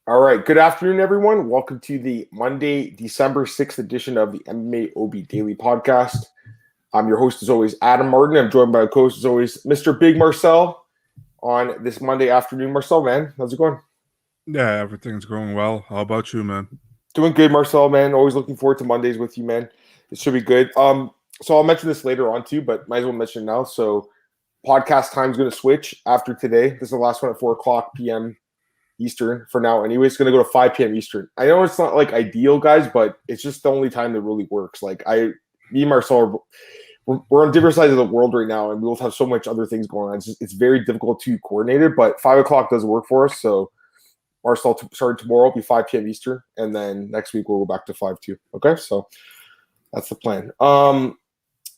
All right. Good afternoon, everyone. Welcome to the Monday, December 6th edition of the MMAOB Daily Podcast. I'm your host, as always, Adam Martin. I'm joined by a co-host, as always, Mr. Big Marcel on this Monday afternoon. Marcel, man, how's it going? Yeah, everything's going well. How about you, man? Doing good, Marcel, man. Always looking forward to Mondays with you, man. It should be good. So I'll mention this later on too, but might as well mention it now. So podcast time's going to switch after today. This is the last one at 4 o'clock p.m. Eastern for now. Anyway, it's going to go to 5 p.m. Eastern. I know it's not like ideal, guys, but it's just the only time that really works. Like me and Marcel, we're on different sides of the world right now, and we both have so much other things going on. It's very difficult to coordinate it, but 5 o'clock does work for us. So Marcel starting tomorrow will be 5 p.m. Eastern, and then next week we'll go back to 5 too. Okay, so that's the plan.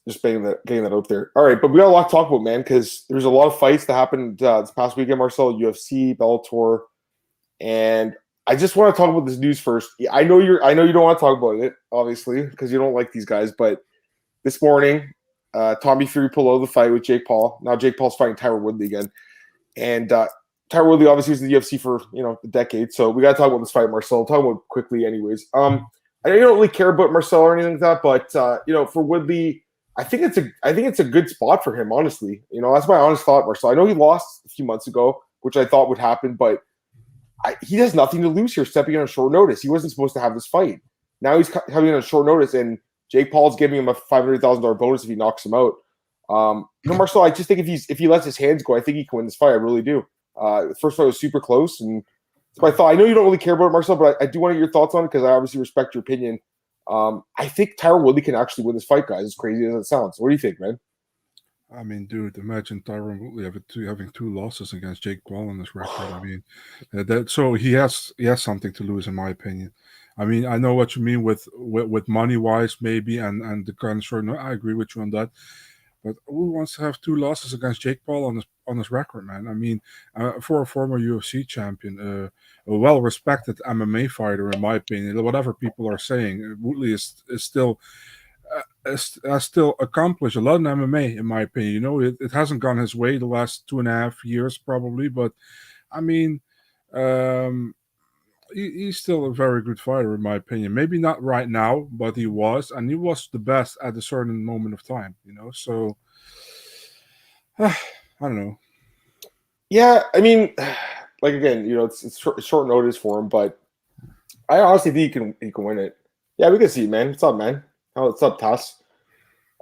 Just getting that out there. All right, but we got a lot to talk about, man, because there's a lot of fights that happened this past weekend, Marcel, UFC, Bellator, and I just want to talk about this news first. I know you don't want to talk about it, obviously, because you don't like these guys, but this morning, Tommy Fury pulled out of the fight with Jake Paul. Now Jake Paul's fighting Tyron Woodley again, and Tyron Woodley obviously was in the UFC for a decade, so we got to talk about this fight, Marcel. I'll talk about it quickly, anyways. I know you don't really care about Marcel or anything like that, but for Woodley, I think it's a good spot for him, honestly. That's my honest thought, Marcel. I know he lost a few months ago, which I thought would happen, but he has nothing to lose here stepping on short notice. He wasn't supposed to have this fight. Now he's having on short notice, and Jake Paul's giving him a $500,000 bonus if he knocks him out. Marcel, I just think if he lets his hands go, I think he can win this fight. I really do. The first fight was super close, and so I thought, I know you don't really care about it, Marcel, but I do want to get your thoughts on it because I obviously respect your opinion. I think Tyron Woodley can actually win this fight, guys, as crazy as it sounds. What do you think, man? I mean, dude, imagine Tyron Woodley having two losses against Jake Paul on his record. I mean, so he has something to lose, in my opinion. I mean, I know what you mean with money wise, maybe, and the kind of short. No, I agree with you on that. But who wants to have two losses against Jake Paul on his record, man? I mean, for a former UFC champion, a well-respected MMA fighter, in my opinion, whatever people are saying, Woodley is still has still accomplished a lot in MMA, in my opinion. It hasn't gone his way the last 2.5 years, probably, but I mean, he's still a very good fighter, in my opinion. Maybe not right now, but he was the best at a certain moment of time. So I don't know. Yeah, I mean, like again, it's short notice for him, but I honestly think he can win it. Yeah, we can see, man. What's up, man? What's up, Tass?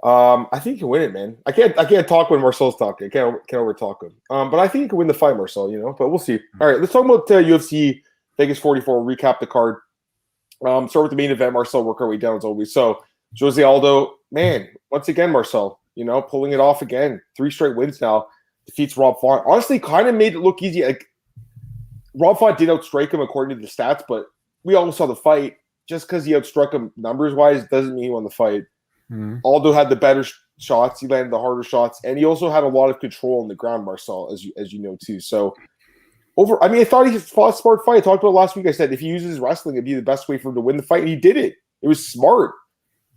I think he can win it, man. I can't talk when Marcel's talking. I can't overtalk him. But I think he can win the fight, Marcel. But we'll see. All right, let's talk about UFC Vegas 44. Recap the card. Start with the main event. Marcel, work our way down as always. So Jose Aldo, man, once again, Marcel, pulling it off again. 3 straight wins now. Defeats Rob Font. Honestly, kind of made it look easy. Like Rob Font did outstrike him according to the stats, but we all saw the fight. Just because he outstruck him numbers-wise doesn't mean he won the fight. Mm-hmm. Aldo had the better shots. He landed the harder shots. And he also had a lot of control on the ground, Marcel, as you know, too. So, I thought he fought a smart fight. I talked about it last week. I said if he uses wrestling, it'd be the best way for him to win the fight. And he did it. It was smart.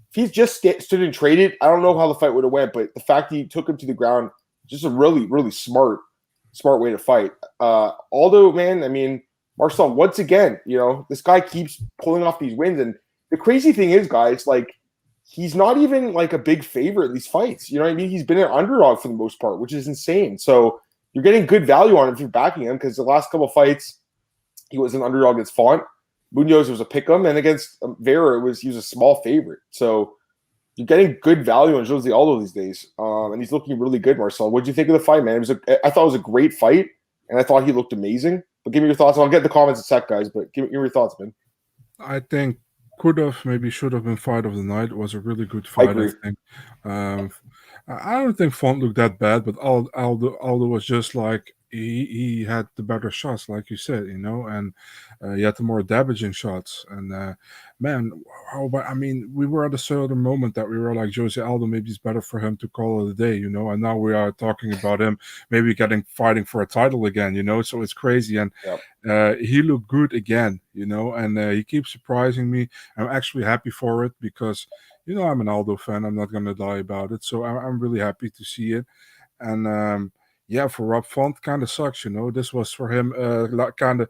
If he just stood and traded, I don't know how the fight would have went. But the fact that he took him to the ground, just a really, really smart way to fight. Aldo, man, I mean, Marcel, once again, this guy keeps pulling off these wins. And the crazy thing is, guys, like, he's not even like a big favorite in these fights. You know what I mean? He's been an underdog for the most part, which is insane. So you're getting good value on him if you're backing him because the last couple of fights, he was an underdog against Font. Munoz was a pick'em, and against Vera, he was a small favorite. So you're getting good value on Jose Aldo these days. And he's looking really good, Marcel. What did you think of the fight, man? I thought it was a great fight, and I thought he looked amazing. But give me your thoughts. I'll get the comments in a sec, guys, but give me your thoughts, man. I think maybe should have been fight of the night. It was a really good fight, I think. I don't think Font looked that bad, but Aldo was just like he had the better shots, like you said, and he had the more damaging shots. And man, I mean, we were at a certain moment that we were like, Jose Aldo, maybe it's better for him to call it a day, and now we are talking about him maybe fighting for a title again, so it's crazy. And he looked good again, and he keeps surprising me. I'm actually happy for it because, I'm an Aldo fan. I'm not going to lie about it. So I'm really happy to see it. And yeah, for Rob Font, kind of sucks. This was for him, kind of.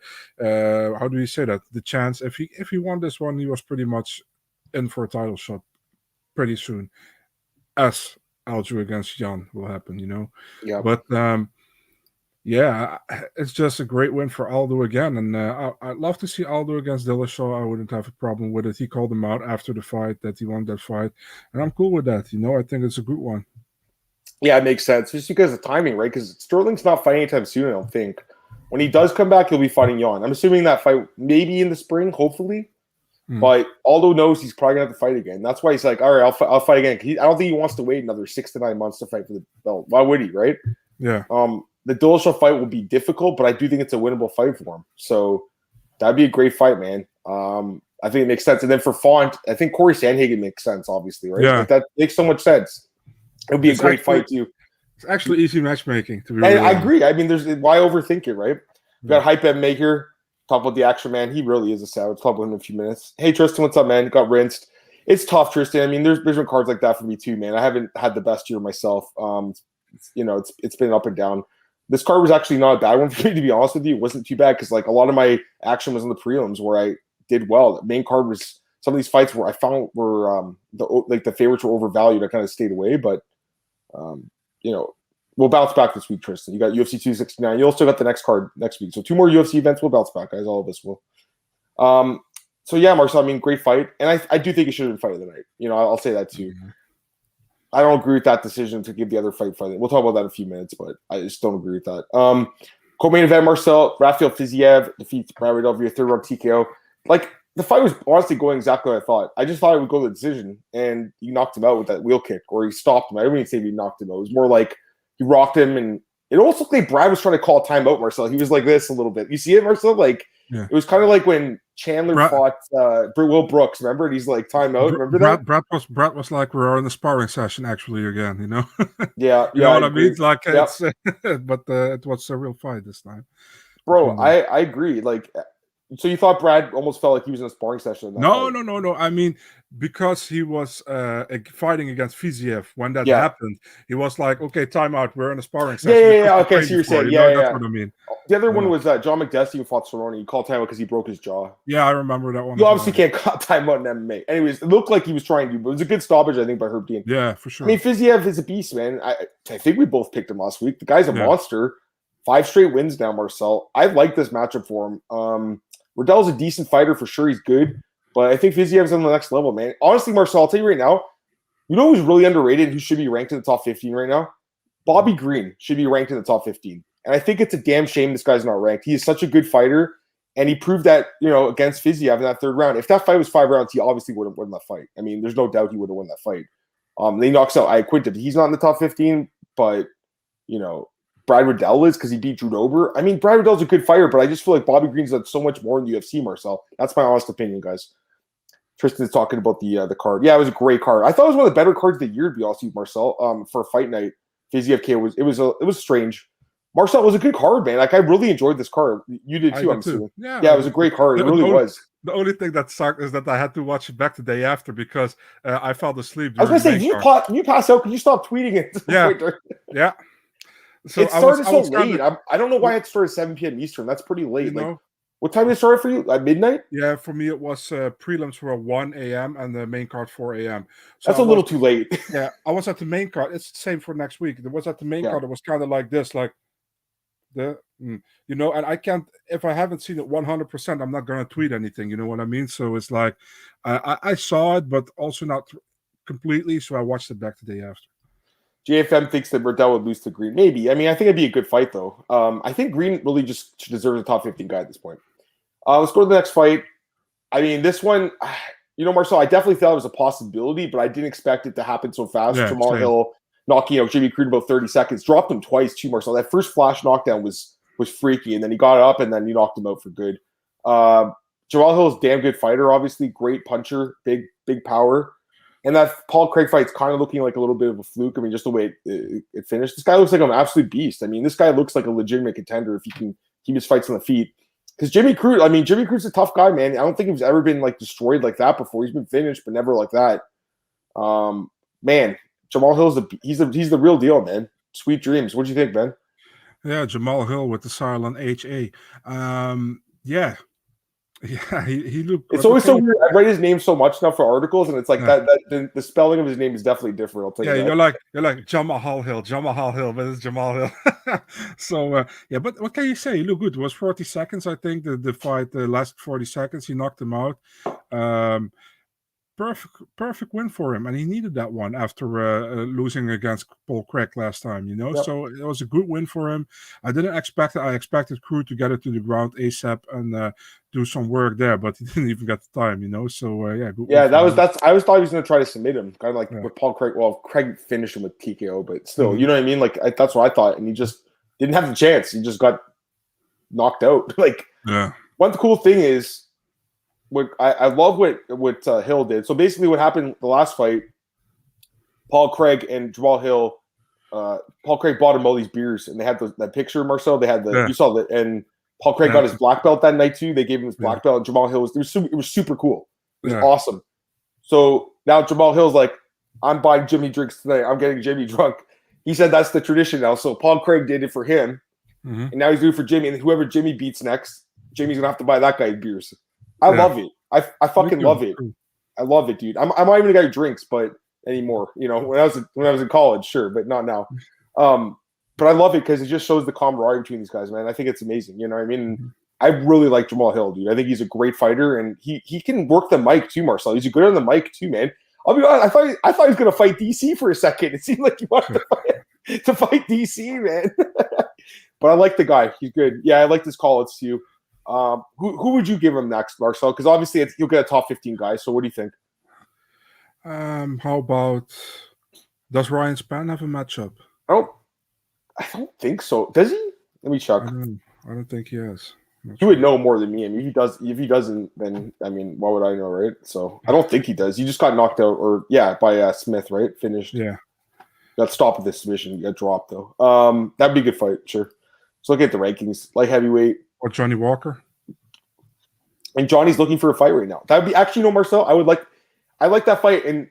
How do you say that? The chance if he won this one, he was pretty much in for a title shot pretty soon, as Aldo against Jan will happen. Yeah. But yeah, it's just a great win for Aldo again, and I'd love to see Aldo against Dillashaw. I wouldn't have a problem with it. He called him out after the fight that he won that fight, and I'm cool with that. I think it's a good one. Yeah, it makes sense just because of timing, right? Because Sterling's not fighting anytime soon, I don't think. When he does come back, he'll be fighting Jan. I'm assuming that fight maybe in the spring, hopefully. But Aldo knows he's probably going to have to fight again. That's why he's like, all right, I'll fight again. I don't think he wants to wait another 6 to 9 months to fight for the belt. Why would he, right? Yeah. The Dillashaw fight will be difficult, but I do think it's a winnable fight for him. So that'd be a great fight, man. I think it makes sense. And then for Font, I think Corey Sandhagen makes sense, obviously, right? Yeah. Like that makes so much sense. It would be a great fight, too. It's actually easy matchmaking, to be I honest. agree. I mean, why overthink it, right? We got Hype M Maker. Talk about the action, man. He really is a savage. Talk about him in a few minutes. Hey, Tristan, what's up, man? Got rinsed. It's tough, Tristan. I mean, there's been cards like that for me, too, man. I haven't had the best year myself. It's been up and down. This card was actually not a bad one for me, to be honest with you. It wasn't too bad because, like, a lot of my action was in the prelims where I did well. The main card was some of these fights where I found were the favorites were overvalued. I kind of stayed away, but we'll bounce back this week, Tristan. You got UFC 269. You also got the next card next week. So 2 more UFC events. We'll bounce back, guys. All of us will. So yeah, Marcel, I mean, great fight. And I do think it should have been fight of the night. I'll say that too. Mm-hmm. I don't agree with that decision to give the other fight. We'll talk about that in a few minutes, but I just don't agree with that. Co-main event, Marcel, Radfield Fiziev defeats Riddell via 3rd round TKO. Like, the fight was honestly going exactly what I thought. I just thought it would go to the decision, and he knocked him out with that wheel kick, or he stopped him. I don't even say he knocked him out. It was more like he rocked him, and it almost looked like Brad was trying to call a timeout, Marcel. He was like this a little bit. You see it, Marcel? Like, It was kind of like when Chandler fought Will Brooks, remember? And he's like, timeout. Remember that? Brad was like, we're in a sparring session, actually, again, Yeah. You know what I mean? Like, it's, but it was a real fight this time. Bro, I agree. Like, so you thought Brad almost felt like he was in a sparring session? No. I mean, because he was fighting against Fiziev when that happened, he was like, okay, timeout. We're in a sparring session. Yeah. Okay, so you're saying, that's what I mean. The other one was John McDessie who fought Cerrone. He called timeout because he broke his jaw. Yeah, I remember that one. You obviously can't call timeout in MMA. Anyways, it looked like he was trying to, but it was a good stoppage, I think, by Herb Dean. Yeah, for sure. I mean, Fiziev is a beast, man. I think we both picked him last week. The guy's a monster. 5 straight wins now, Marcel. I like this matchup for him. Riddell's a decent fighter for sure. He's good, but I think Fiziev's on the next level, man. Honestly, Marcel, I'll tell you right now, you know who's really underrated, who should be ranked in the top 15 right now? Bobby Green should be ranked in the top 15. And I think it's a damn shame this guy's not ranked. He is such a good fighter, and he proved that, against Fiziev in that 3rd round. If that fight was 5 rounds, he obviously would have won that fight. I mean, there's no doubt he would have won that fight. He knocks out Iaquinta. He's not in the top 15, but, Brad Riddell is because he beat Drew Dober. I mean, Brad Riddell's a good fighter, but I just feel like Bobby Green's done so much more in the UFC, Marcel. That's my honest opinion, guys. Tristan's talking about the card. Yeah, it was a great card. I thought it was one of the better cards of the year, to be honest with you, Marcel. For a fight night, Fiziev KO it was strange. Marcel, it was a good card, man. Like, I really enjoyed this card. You did too, I'm assuming. Yeah, it was a great card. It really was. The only thing that sucked is that I had to watch it back the day after because I fell asleep. I was going to say, can you pass out? Can you stop tweeting it? Yeah. So it started so late. I don't know why it started 7 p.m. Eastern. That's pretty late. What time did it start for you? At midnight? Yeah, for me it was prelims were 1 a.m. and the main card 4 a.m. So that's a little too late. Yeah, I was at the main card. It's the same for next week. It was at the main card. It was kind of like this, like and I can't, if I haven't seen it 100%, I'm not going to tweet anything. You know what I mean? So it's like I saw it, but also not completely. So I watched it back the day after. JFM thinks that Riddell would lose to Green. Maybe. I mean, I think it'd be a good fight, though. I think Green really just deserves a top 15 guy at this point. Let's go to the next fight. I mean, this one, Marcel, I definitely thought it was a possibility, but I didn't expect it to happen so fast. Yeah, Jamal Hill knocking out Jimmy Crute in about 30 seconds. Dropped him twice, too, Marcel. That first flash knockdown was freaky, and then he got up, and then he knocked him out for good. Jamal Hill is a damn good fighter, obviously. Great puncher, big Power. And that Paul Craig fight's kind of looking like a little bit of a fluke. I mean, just the way it finished. This guy looks like an absolute beast. I mean, this guy looks like a legitimate contender if he can keep his fights on the feet. Because Jimmy Crute's a tough guy, man. I don't think he's ever been like destroyed like that before. He's been finished, but never like that. Man, Jamal Hill's he's the real deal, man. Sweet dreams. What do you think, Ben? Yeah, Jamal Hill with the silent HA. Yeah, yeah, he looked. It's What the always so thing? weird. I write his name so much now for articles, and it's like Yeah, the spelling of his name is definitely different. I'll tell you yeah, that. you're like Jamal Hill, but it's Jamal Hill. So yeah, but what can you say? He looked good. It was 40 seconds, I think. The fight lasted 40 seconds. He knocked him out. Um, perfect win for him, and he needed that one after losing against Paul Craig last time. Yep. So it was a good win for him. I didn't expect it. I expected Crew to get it to the ground ASAP and do some work there, but he didn't even get the time. So yeah, good Yeah, win for him. that's. I always thought he was going to try to submit him, kind of like Yeah. with Paul Craig. Well, Craig finished him with TKO, but still, Mhm. you know what I mean. Like that's what I thought, and he just didn't have the chance. He just got knocked out. Like Yeah. one cool thing is what I love what Hill did. So basically, what happened the last fight, Paul Craig and Jamal Hill. Paul Craig bought him all these beers, and they had that picture, Marcel. They had Yeah. you saw that, and Paul Craig got his black belt that night too. They gave him his black belt. Jamal Hill it was super cool. It was awesome. So now Jamal Hill's like, I'm buying Jimmy drinks tonight. I'm getting Jimmy drunk. He said that's the tradition now. So Paul Craig did it for him, and now he's doing it for Jimmy. And whoever Jimmy beats next, Jimmy's gonna have to buy that guy beers. I love it. I fucking love it. I love it, dude. I'm not even a guy who drinks, but anymore. When I was in college, sure, but not now. But I love it because it just shows the camaraderie between these guys, man. I think it's amazing. You know what I mean? I really like Jamal Hill, dude. I think he's a great fighter, and he can work the mic too, Marcel. He's good on the mic too, man. I'll be honest. I thought he was gonna fight DC for a second. It seemed like he wanted to fight DC, man. But I like the guy. He's good. Yeah, I like this call. It's you. Who would you give him next, Marcel? Because obviously you'll get a top 15 guy. So what do you think? How about does Ryan Spann have a matchup? I don't think so. Does he? Let me check. I don't think he has. You would know more than me. I mean, if he doesn't, then I mean, what would I know, right? So I don't think he does. He just got knocked out, by Smith, right? Finished. Yeah. Got stopped with the submission. Got dropped though. That'd be a good fight, sure. So look at the rankings, light heavyweight. Or Johnny Walker. And Johnny's looking for a fight right now. That would be actually, Marcel. I like that fight, and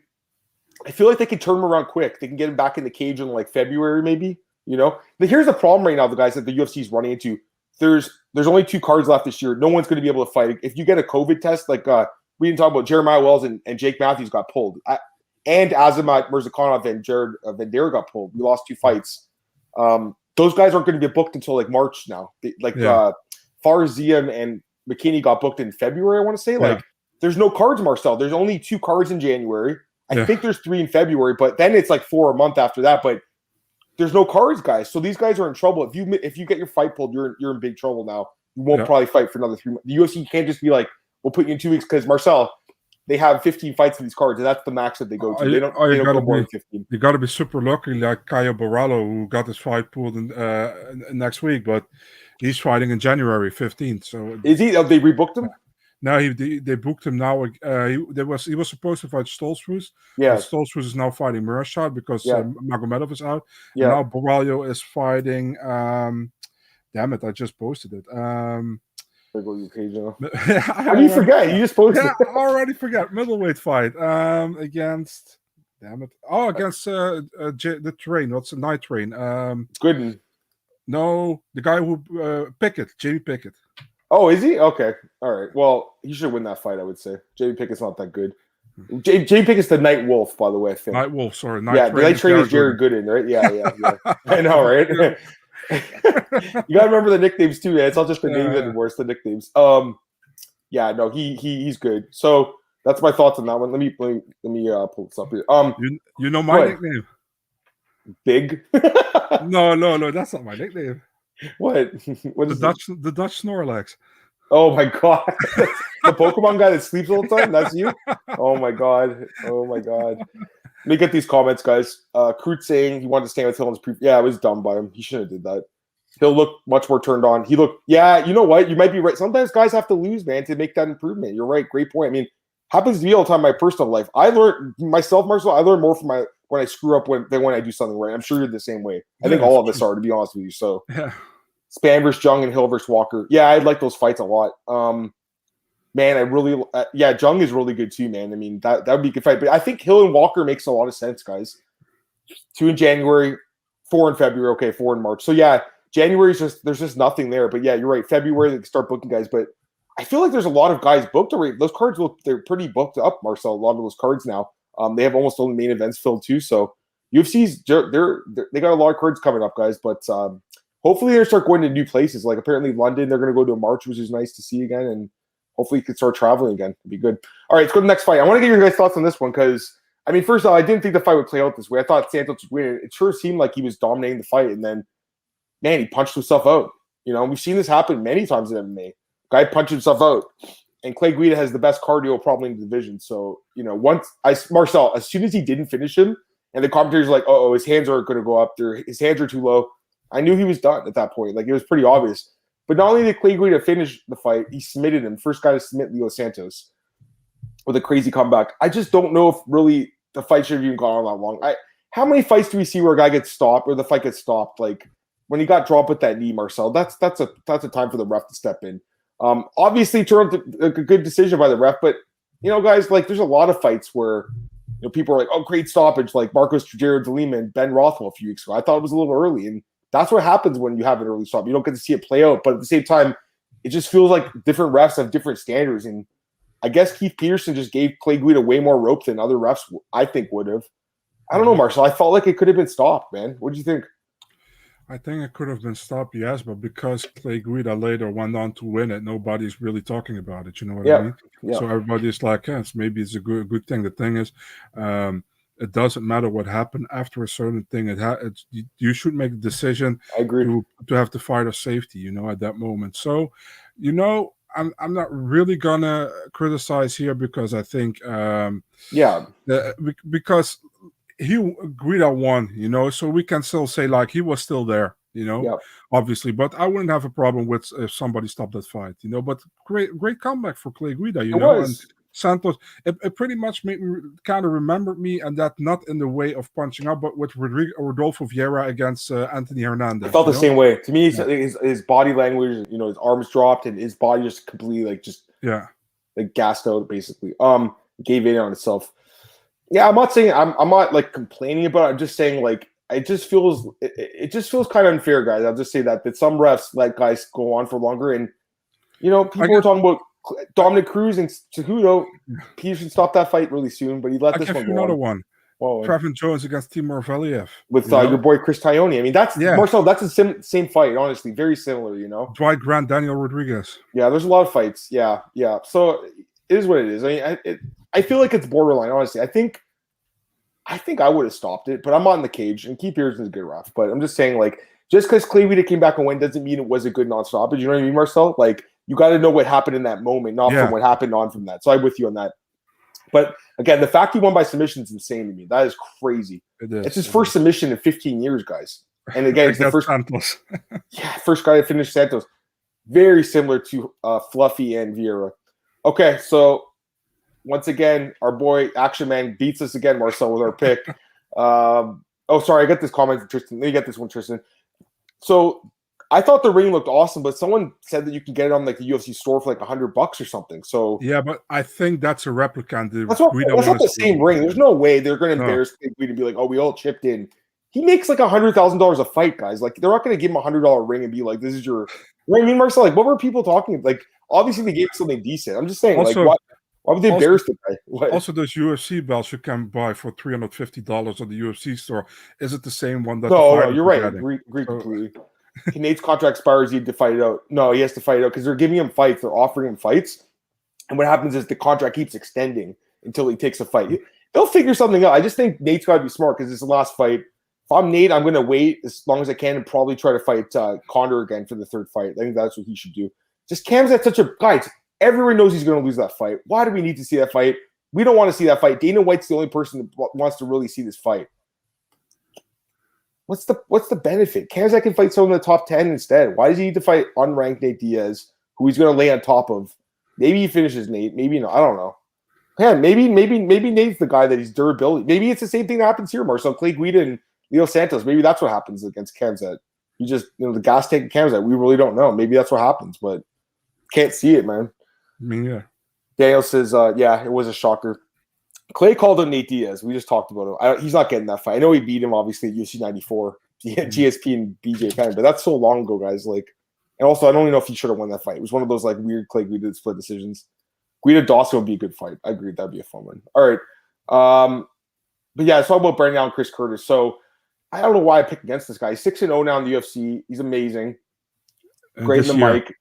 I feel like they can turn him around quick. They can get him back in the cage in like February, maybe. But here's the problem right now, the guys that the UFC is running into. There's only 2 cards left this year. No one's going to be able to fight. If you get a COVID test, like we didn't talk about Jeremiah Wells and Jake Matthews got pulled. And Azamat Mirzakhanov and Jared Vandera got pulled. We lost 2 fights. Those guys aren't going to get booked until like March now. Farziem and McKinney got booked in February, I want to say. Like, there's no cards, Marcel. There's only 2 cards in January. I think there's 3 in February, but then it's like 4 a month after that. But there's no cards, guys. So these guys are in trouble. If you get your fight pulled, you're in big trouble now. You won't probably fight for another 3 months. The UFC can't just be like, we'll put you in 2 weeks because Marcel, they have 15 fights in these cards, and that's the max that they go to. They don't go more than 15. You got to be super lucky, like Caio Borrallo, who got his fight pulled in, next week, but he's fighting in January 15th. So is he? Have they rebooked him? No, they booked him now. He was supposed to fight Stoltzfus. Yeah, Stoltzfus is now fighting Mershad because Magomedov is out. Yeah, and now Borrallo is fighting. Damn it! I just posted it. How do you forget? You just posted. Yeah, I already forgot. Middleweight fight against. Damn it! Oh, against the train. What's the night train? Gooden. No, the guy who Pickett, Jamie Pickett. Oh, is he? Okay. All right. Well, he should win that fight, I would say. Jamie Pickett's not that good. Jamie Pickett's the Night Wolf, by the way, I think. Night Wolf, sorry. The Night Train is Jared Gooden, right? Yeah. I know, right? You gotta remember the nicknames too, man. It's not just the names anymore; it's the nicknames. He's good. So that's my thoughts on that one. Let me pull this up here. You know my nickname? Big. No, that's not my nickname. What? What is the Dutch Snorlax? Oh my god! The Pokemon guy that sleeps all the time. That's you. Oh my god. Let me get these comments, guys. Kroot saying he wanted to stand with Hill in his yeah, it was dumb by him. He shouldn't have did that. He'll look much more turned on. He looked. Yeah, you know what? You might be right. Sometimes guys have to lose, man, to make that improvement. You're right. Great point. I mean, happens to me all the time in my personal life. I learned myself, Marcel. I learn more from when I screw up than when I do something right. I'm sure you're the same way. I think all of us are, to be honest with you. So. Yeah. Spann versus Zhang and Hill versus Walker. Yeah, I like those fights a lot. Man, I really, Zhang is really good too, man. I mean, that would be a good fight. But I think Hill and Walker makes a lot of sense, guys. 2 in January, 4 in February, okay, 4 in March. So yeah, January is there's just nothing there. But yeah, you're right. February they can start booking guys, but I feel like there's a lot of guys booked already. Those cards they're pretty booked up, Marcel. A lot of those cards now. They have almost all the main events filled too. So UFC's they got a lot of cards coming up, guys. But hopefully they start going to new places. Like apparently London, they're going to go to a March, which is nice to see again, and hopefully you can start traveling again. It'd be good. All right, let's go to the next fight. I want to get your guys' thoughts on this one because I mean, first of all, I didn't think the fight would play out this way. I thought Santos would win. It sure seemed like he was dominating the fight, and then man, he punched himself out. You know, we've seen this happen many times in MMA. Guy punched himself out. And Clay Guida has the best cardio probably in the division. So, you know, Marcel, as soon as he didn't finish him, and the commentators were like, oh, his hands aren't going to go up there. His hands are too low. I knew he was done at that point. Like, it was pretty obvious. But not only did Clay Guida finish the fight, he submitted him. First guy to submit Leo Santos with a crazy comeback. I just don't know if really the fight should have even gone on that long. How many fights do we see where a guy gets stopped or the fight gets stopped? Like, when he got dropped with that knee, Marcel, that's a time for the ref to step in. Obviously, turned out a good decision by the ref, but you know, guys, like there's a lot of fights where you know people are like, "Oh, great stoppage!" Like Marcos Trujillo de Lima and Ben Rothwell a few weeks ago. I thought it was a little early, and that's what happens when you have an early stop. You don't get to see it play out, but at the same time, it just feels like different refs have different standards. And I guess Keith Peterson just gave Clay Guida way more rope than other refs, I think, would have. I don't know, Marcel. I felt like it could have been stopped, man. What do you think? I think it could have been stopped, yes, but because Clay Guida later went on to win it, nobody's really talking about it. You know what I mean? Yeah. So everybody's like, yes, maybe it's a good thing. The thing is, it doesn't matter what happened after a certain thing. You should make a decision. I agree. To have the fighter safety, you know, at that moment. So, you know, I'm not really gonna criticize here because I think, because Guida won, you know, so we can still say like he was still there, you know, obviously. But I wouldn't have a problem with if somebody stopped that fight, you know. But great comeback for Clay Guida, you know. And Santos, it pretty much made me kind of remembered me, and that not in the way of punching up, but with Rodolfo Vieira against Anthony Hernandez. I felt the same way. To me, his body language, you know, his arms dropped and his body just completely like gassed out, basically. Gave in on itself. Yeah, I'm not saying I'm not like complaining about it. I'm just saying like it just feels kind of unfair, guys. I'll just say that some refs let guys go on for longer, and you know people were talking about Dominic Cruz and Cejudo. Peterson stopped that fight really soon, but he let this one go another on. One. Whoa, Trevin Jones against Timur Valiev with your boy Chris Taioni. I mean, that's Marcel. That's the same fight, honestly, very similar. You know, Dwight Grant, Daniel Rodriguez. Yeah, there's a lot of fights. Yeah. So it is what it is. I mean, I feel like it's borderline, honestly. I think I would have stopped it, but I'm on the cage, and Keith Pearson's a good ref. But I'm just saying, like, just because Clay Guida came back and win doesn't mean it was a good non-stoppage. You know what I mean, Marcel? Like, you got to know what happened in that moment, not from what happened on from that. So I'm with you on that. But again, the fact he won by submission is insane to me. That is crazy. It's his first submission in 15 years, guys. And again, it's the first Santos. first guy to finish Santos. Very similar to Fluffy and Vieira. Okay, so once again, our boy Action Man beats us again, Marcel, with our pick. Sorry, I got this comment from Tristan. Let me get this one, Tristan. So I thought the ring looked awesome, but someone said that you can get it on like the UFC store for like $100 or something. So yeah, but I think that's a replica. That's not the same ring. There's no way they're going to embarrass Guida and be like, "Oh, we all chipped in." He makes like $100,000 a fight, guys. Like they're not going to give him $100 ring and be like, "This is your." You know what I mean, Marcel? Like, what were people talking about? Like, obviously they gave something decent. I'm just saying, also, like, why would they embarrass the guy? What? Also, those UFC belts you can buy for $350 at the UFC store. Is it the same one that? No, you're right. Agree completely. Nate's contract expires. He had to fight it out. No, he has to fight it out because they're giving him fights. They're offering him fights, and what happens is the contract keeps extending until he takes a fight. They'll figure something out. I just think Nate's got to be smart because it's the last fight. If I'm Nate, I'm going to wait as long as I can and probably try to fight Condor again for the third fight. I think that's what he should do. Just Cam's at such a guys. Everyone knows he's going to lose that fight. Why do we need to see that fight? We don't want to see that fight. Dana White's the only person that wants to really see this fight. What's the benefit? Kamzat can fight someone in the top 10 instead. Why does he need to fight unranked Nate Diaz, who he's going to lay on top of? Maybe he finishes Nate. Maybe not. I don't know. Yeah, maybe Nate's the guy that he's durability. Maybe it's the same thing that happens here, Marcel. Clay Guida and Leo Santos. Maybe that's what happens against Kamzat. You just, the gas tank Kamzat. We really don't know. Maybe that's what happens, but can't see it, man. I mean, yeah. Daniel says, it was a shocker. Clay called him Nate Diaz. We just talked about him. He's not getting that fight. I know he beat him, obviously, at UFC 94 GSP and BJ Penn, but that's so long ago, guys. Like, and also I don't even know if he should have won that fight. It was one of those like weird Clay Guida split decisions. Guida Dawson would be a good fight. I agree, that'd be a fun one. All right, but yeah, let's talk about Brandon Allen, Chris Curtis. So I don't know why I picked against this guy. He's 6-0 now in the UFC. He's amazing, great in the mic.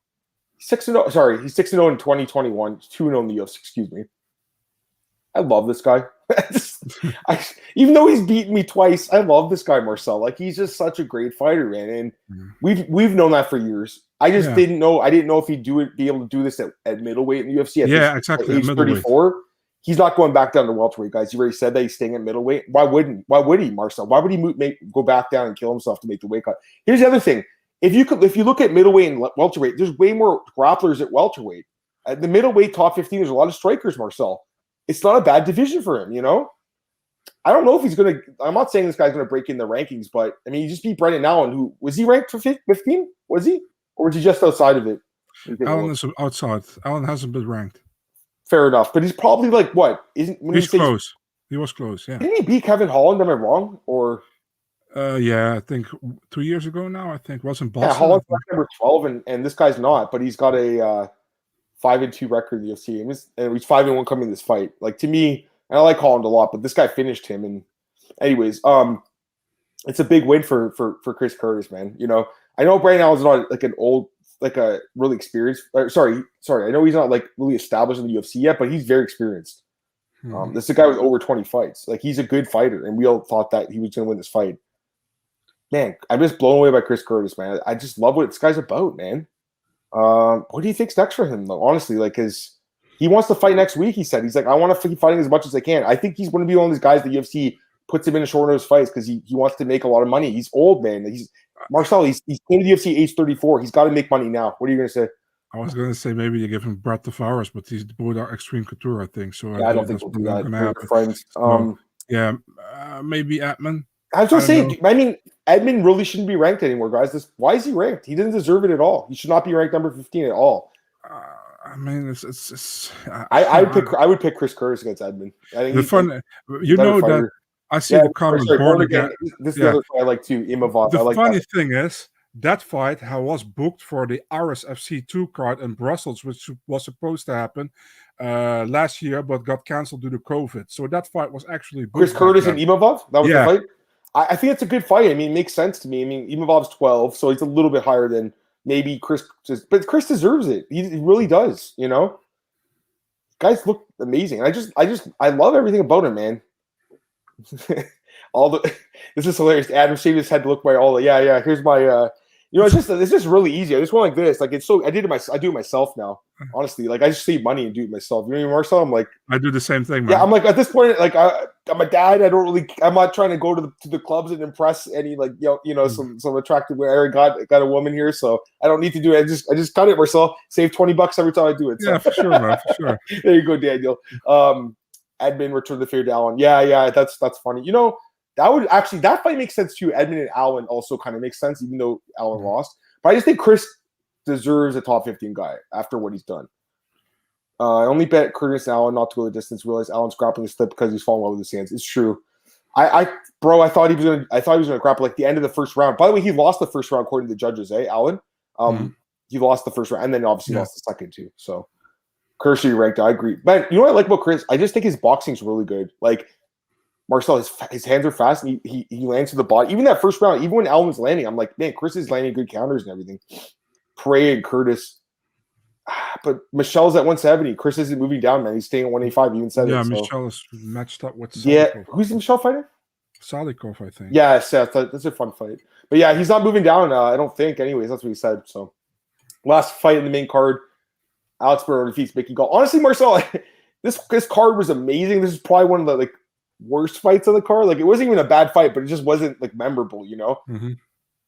6-0. Sorry, he's 6-0 in 2021. He's 2-0 in the UFC. Excuse me. I love this guy. Even though he's beaten me twice, I love this guy, Marcel. Like, he's just such a great fighter, man. And we've known that for years. I just didn't know. I didn't know if he'd be able to do this at middleweight in the UFC. Exactly. Age 34. He's not going back down to welterweight, guys. You already said that he's staying at middleweight. Why would he, Marcel? Why would he go back down and kill himself to make the weight cut? Here's the other thing. If you look at middleweight and welterweight, there's way more grapplers at welterweight. At the middleweight top 15, there's a lot of strikers, Marcel. It's not a bad division for him, you know? I don't know if he's going to – I'm not saying this guy's going to break in the rankings, but, I mean, he just beat Brendan Allen, who – was he ranked for 15? Was he? Or was he just outside of it? Allen is outside. Allen hasn't been ranked. Fair enough. But he's probably like what? He's close. He was close, yeah. Didn't he beat Kevin Holland? Am I wrong? Or yeah, I think 2 years ago now, I think. Wasn't Boston? Yeah, Holland's number 12, and this guy's not, but he's got a 5-2 record in the UFC. And he's 5-1 coming in this fight. Like, to me, and I like Holland a lot, but this guy finished him. And anyways, it's a big win for Chris Curtis, man. You know, I know Brandon Allen's not like an old, like a really experienced. Sorry. I know he's not like really established in the UFC yet, but he's very experienced. This is a guy with over 20 fights. Like, he's a good fighter, and we all thought that he was going to win this fight. Man, I'm just blown away by Chris Curtis, man. I just love what this guy's about, man. What do you think's next for him, though? Honestly, like, because he wants to fight next week. He said he's like, I want to keep fighting as much as I can. I think he's going to be one of these guys the UFC puts him in a short notice fights because he wants to make a lot of money. He's old, man. Marcel. He's came to the UFC age 34. He's got to make money now. What are you going to say? I was going to say maybe you give him Brad Tavares, but these both are extreme couture, I think. So yeah, I don't think we'll do that. Happen. Friends. Maybe Edmund. I was going to say, I mean, Edmund really shouldn't be ranked anymore, guys. Why is he ranked? He didn't deserve it at all. He should not be ranked number 15 at all. I mean, I would pick Chris Curtis against Edmund. I think that I see the comment born again. This is the other fight I like too. Imavov. The funny thing is, that fight was booked for the RSFC 2 card in Brussels, which was supposed to happen last year, but got canceled due to COVID. So that fight was actually booked. Chris Curtis and Imavov? That was the fight? I think it's a good fight. I mean, it makes sense to me. I mean, Imavov's 12, so he's a little bit higher than maybe Chris. But Chris deserves it. He really does, you know? Guys look amazing. I love everything about him, man. This is hilarious. Adam shaved his head to look by all the here's my it's just really easy. I just went like this. Like, it's so I do it myself now. Honestly, like, I just save money and do it myself. You know what I mean, Marcel? I'm like, I do the same thing, man. Yeah, I'm like, at this point, like, I'm a dad. I'm not trying to go to the clubs and impress any, like, some attractive way. I already got a woman here, so I don't need to do it. I just cut it, Marcel. Save $20 every time I do it. So. Yeah, for sure, man. For sure. There you go, Daniel. Edmund returned the favor to Allen. Yeah, that's funny. You know, that fight makes sense too. Edmund and Allen also kind of makes sense, even though Allen lost. But I just think Chris deserves a top 15 guy after what he's done. I only bet Curtis and Allen not to go the distance. Realize Allen's grappling is slip because he's falling in love with his hands. It's true. I thought he was gonna grapple like the end of the first round. By the way, he lost the first round according to the judges, Allen. He lost the first round and then obviously lost the second too. So Curtis should be ranked. I agree. But you know what I like about Chris? I just think his boxing's really good. Like, Marcel, his hands are fast, and he lands to the body. Even that first round, even when Allen was landing, I'm like, man, Chris is landing good counters and everything. Prey and Curtis. But Michelle's at 170. Chris isn't moving down, man. He's staying at 185. Even said it. So. Michelle is matched up with Salikov. Yeah, who's Michelle fighting? Salikov, I think. Yeah, Seth. That's a fun fight. But yeah, he's not moving down, I don't think. Anyways, that's what he said. So last fight in the main card, Alexboro defeats Mickey Gall. Honestly, Marcel, this card was amazing. This is probably one of the worst fights on the card. Like, it wasn't even a bad fight, but it just wasn't memorable, you know? Mm-hmm.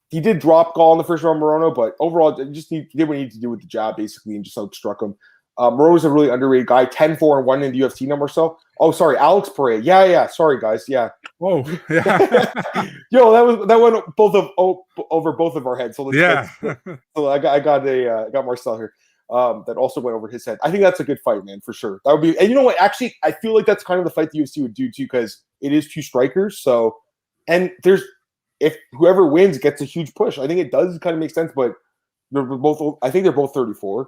He did drop Gall in the first round, Morono, but overall, he did what he needed to do with the jab, basically, and just outstruck him. Morono's a really underrated guy, 10-4-1 in the UFC now, Marcel. Oh, sorry, Alex Pereira. Yeah, sorry, guys. Yeah. Oh, yeah. Yo, that went over both of our heads. So so I got Marcel here. That also went over his head. I think that's a good fight, man, for sure. That would be, and you know what? Actually, I feel like that's kind of the fight the UFC would do too, because it is two strikers. So, and if whoever wins gets a huge push. I think it does kind of make sense, but I think they're both 34.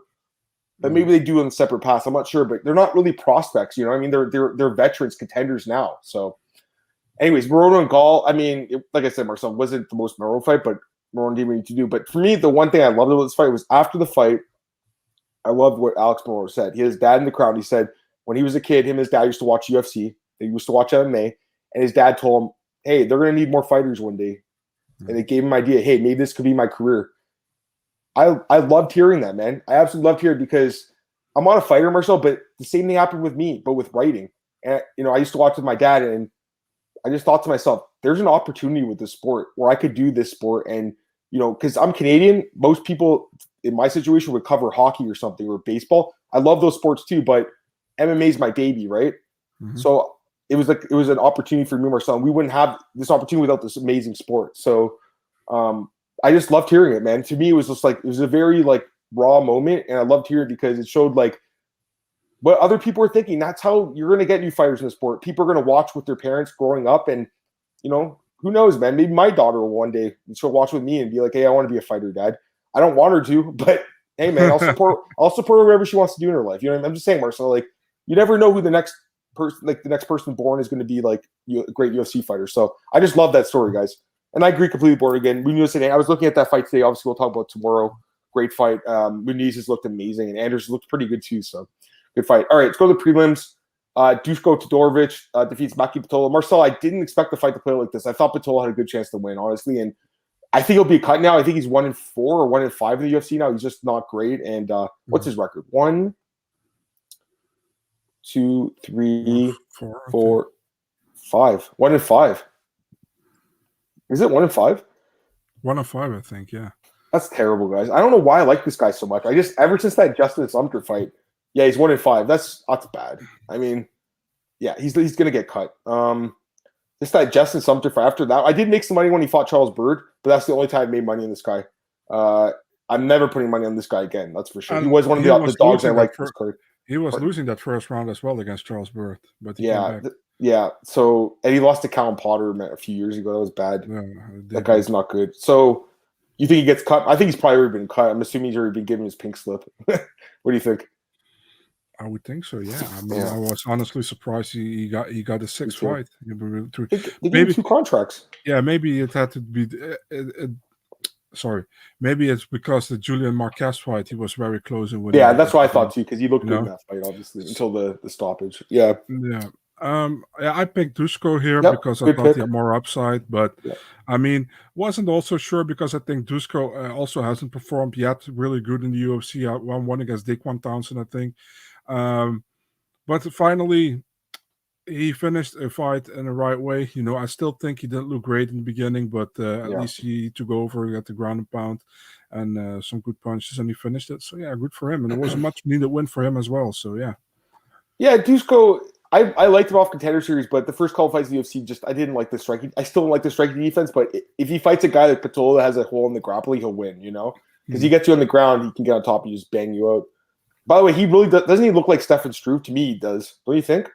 But maybe they do in a separate paths. I'm not sure, but they're not really prospects. You know, I mean, they're veterans, contenders now. So, anyways, Morono and Gall. I mean, like I said, Marcel wasn't the most memorable fight, but Morono did what he needed to do. But for me, the one thing I loved about this fight was after the fight, I loved what Alexboro said. His dad in the crowd. He said when he was a kid, him and his dad used to watch UFC. They used to watch MMA, and his dad told him, "Hey, they're going to need more fighters one day," and it gave him an idea. Hey, maybe this could be my career. I loved hearing that, man. I absolutely loved hearing it because I'm not a fighter, Marcel, but the same thing happened with me, but with writing. And, you know, I used to watch with my dad, and I just thought to myself, there's an opportunity with this sport where I could do this sport. And, you know, because I'm Canadian, most people in my situation would cover hockey or something or baseball. I love those sports too, but MMA is my baby, right? Mm-hmm. So it was an opportunity for me, Marcel. We wouldn't have this opportunity without this amazing sport. So, I just loved hearing it, man. To me, it was just like, it was a very like raw moment. And I loved hearing it because it showed like what other people are thinking. That's how you're going to get new fighters in the sport. People are going to watch with their parents growing up. And, you know, who knows, man, maybe my daughter will one day, she'll watch with me and be like, hey, I want to be a fighter, Dad. I don't want her to, but hey, man, I'll support her whatever she wants to do in her life. You know what I mean? I'm just saying, Marcel, like, you never know who the next person born is going to be like a great UFC fighter. So I just love that story, guys. And I agree completely, board again. Muniz, I was looking at that fight today. Obviously, we'll talk about tomorrow. Great fight. Muniz has looked amazing, and Anders looked pretty good too. So, good fight. All right, let's go to the prelims. Duško Todorovic defeats Maki Pitolo. Marcel, I didn't expect the fight to play like this. I thought Pitolo had a good chance to win, honestly. And I think he'll be cut now. I think he's 1-4 or 1-5 in the UFC now. He's just not great. And what's his record? 1, 2, 3, 4, 5. 1-5. Is it 1-5? 1-5, I think, yeah. That's terrible, guys. I don't know why I like this guy so much. Ever since that Justin Sumter fight, yeah, he's 1-5. That's bad. I mean, yeah, he's gonna get cut. Just that Justin Sumter fight. After that, I did make some money when he fought Charles Byrd, but that's the only time I made money on this guy. I'm never putting money on this guy again. That's for sure. He was one of the dogs I liked this card. He was losing that first round as well against Charles Byrd, but he came back. Yeah, so and he lost to Callum Potter a few years ago. That was bad. Yeah, that guy's not good. So you think he gets cut? I think he's probably already been cut. I'm assuming he's already been given his pink slip. What do you think? I would think so. Yeah, I mean, I was honestly surprised he got a sixth fight. They gave him 2 contracts. Yeah, maybe it had to be. Sorry, maybe it's because the Julian Marquez fight, he was very close in winning. Yeah, that's what I thought too, because he looked good in that fight, obviously, until the stoppage. Yeah. Yeah. I picked Duško here because I thought he had more upside, but I mean, wasn't also sure because I think Duško also hasn't performed yet really good in the UFC. I won against Daquan Townsend, I think. But finally, he finished a fight in the right way. You know, I still think he didn't look great in the beginning, but at least he took over, got the ground and pound, and some good punches, and he finished it. So, yeah, good for him. And it was a much-needed win for him as well. So, yeah. Yeah, Duško, I liked him off Contender Series, but the first couple fights in the UFC, I didn't like the striking. I still don't like the striking defense, but if he fights a guy like Pitolo that has a hole in the grappling, he'll win, you know? Because he gets you on the ground, he can get on top and just bang you out. By the way, he really doesn't he look like Stefan Struve? To me, he does. Don't you think?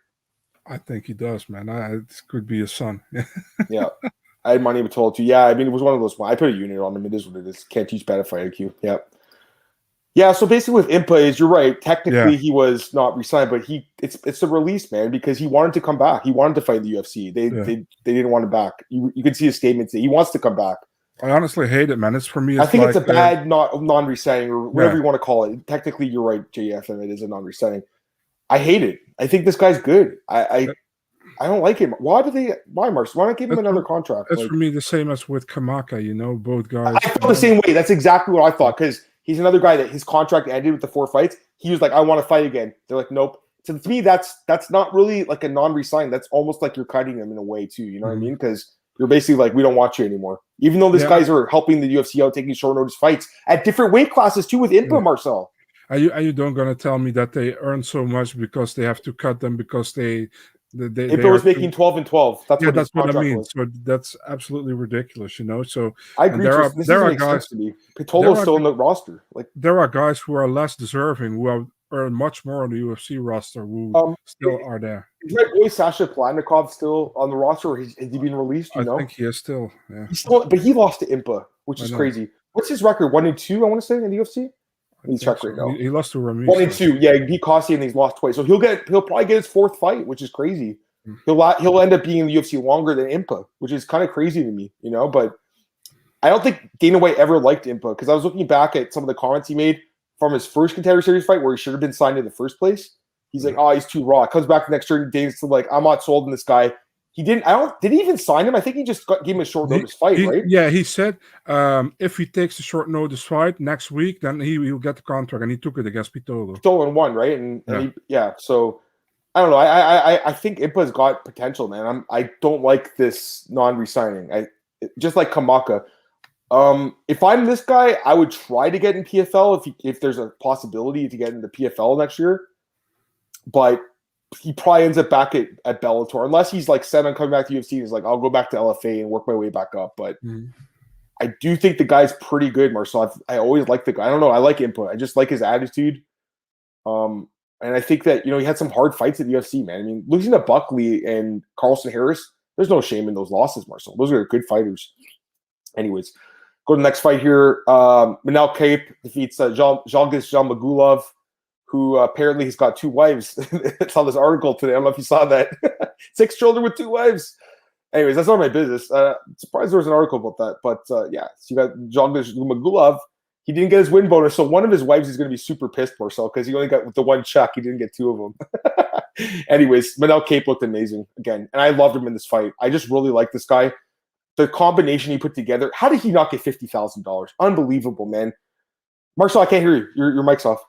I think he does, man. It could be his son. Yeah. I had money Pitolo too. Yeah, I mean, it was one of those. I put a unit on him. It is what it is. Can't teach bad fight IQ. Yeah. Yeah, so basically with Impa, you're right. Technically, he was not re-signed, but it's a release, man, because he wanted to come back. He wanted to fight in the UFC. They didn't want him back. You can see his statements. He wants to come back. I honestly hate it, man. It's for me. I think it's a bad non-resigning or whatever you want to call it. Technically, you're right, JF, and it is a non-resigning. I hate it. I think this guy's good. I don't like him. Why, Marcel? Why not give him another contract? That's for me the same as with Kamaka, you know, both guys. I felt the same way. That's exactly what I thought, because he's another guy that his contract ended with the 4 fights. He was like, I want to fight again. They're like, nope. So to me, that's not really like a non-resign. That's almost like you're cutting him in a way too. You know what I mean? Because you're basically like, we don't want you anymore. Even though these guys are helping the UFC out, taking short notice fights at different weight classes too with Impa, Marcel. Are you don't gonna tell me that they earn so much because they have to cut them because Impa was making 12 and 12. That's what I mean. Was. So that's absolutely ridiculous, you know. So I agree. There are guys. Pitolo's still in the roster. Like there are guys who are less deserving, who are earn much more on the UFC roster who still are there. Is my boy Sasha Palatnikov still on the roster, or has he been released? I think he is still. Yeah. But he lost to Impa, which is crazy. What's his record? 1-2, I want to say, in the UFC. Let me check right now. He lost to Ramirez. 1-2. Yeah, he beat Costi and he's lost twice. So he'll probably get his fourth fight, which is crazy. He'll end up being in the UFC longer than Impa, which is kind of crazy to me, But I don't think Dana White ever liked Impa, because I was looking back at some of the comments he made from his first Contender Series fight where he should have been signed in the first place. He's like, oh, he's too raw. Comes back the next year and Dana's like, I'm not sold on this guy. He didn't. Did he even sign him? I think he just gave him a short notice fight, right? Yeah, he said if he takes a short notice fight next week, then he will get the contract, and he took it against Pitolo. Stolen one, right? So I don't know. I think Impa's got potential, man. I don't like this non-resigning. Just like Kamaka. If I'm this guy, I would try to get in PFL if there's a possibility to get into PFL next year, but he probably ends up back at Bellator, unless he's like set on coming back to UFC. He's like, I'll go back to LFA and work my way back up. But I do think the guy's pretty good, Marcel. I always like the guy. I don't know. I like Impa. I just like his attitude. And I think that, he had some hard fights at UFC, man. I mean, losing to Buckley and Carlson Harris, there's no shame in those losses, Marcel. Those are good fighters. Anyways, go to the next fight here. Minnell Cape defeats Zhang Magulov, who apparently has got 2 wives. It's on this article today. I don't know if you saw that. 6 children with 2 wives. Anyways, that's not my business. Surprised there was an article about that. But so you got Zhang Magulov. He didn't get his win bonus, so one of his wives is going to be super pissed, Marcel, because he only got the 1 check. He didn't get 2 of them. Anyways, Minnell Cape looked amazing again, and I loved him in this fight. I just really like this guy. The combination he put together. How did he not get $50,000? Unbelievable, man. Marcel, I can't hear you. Your mic's off.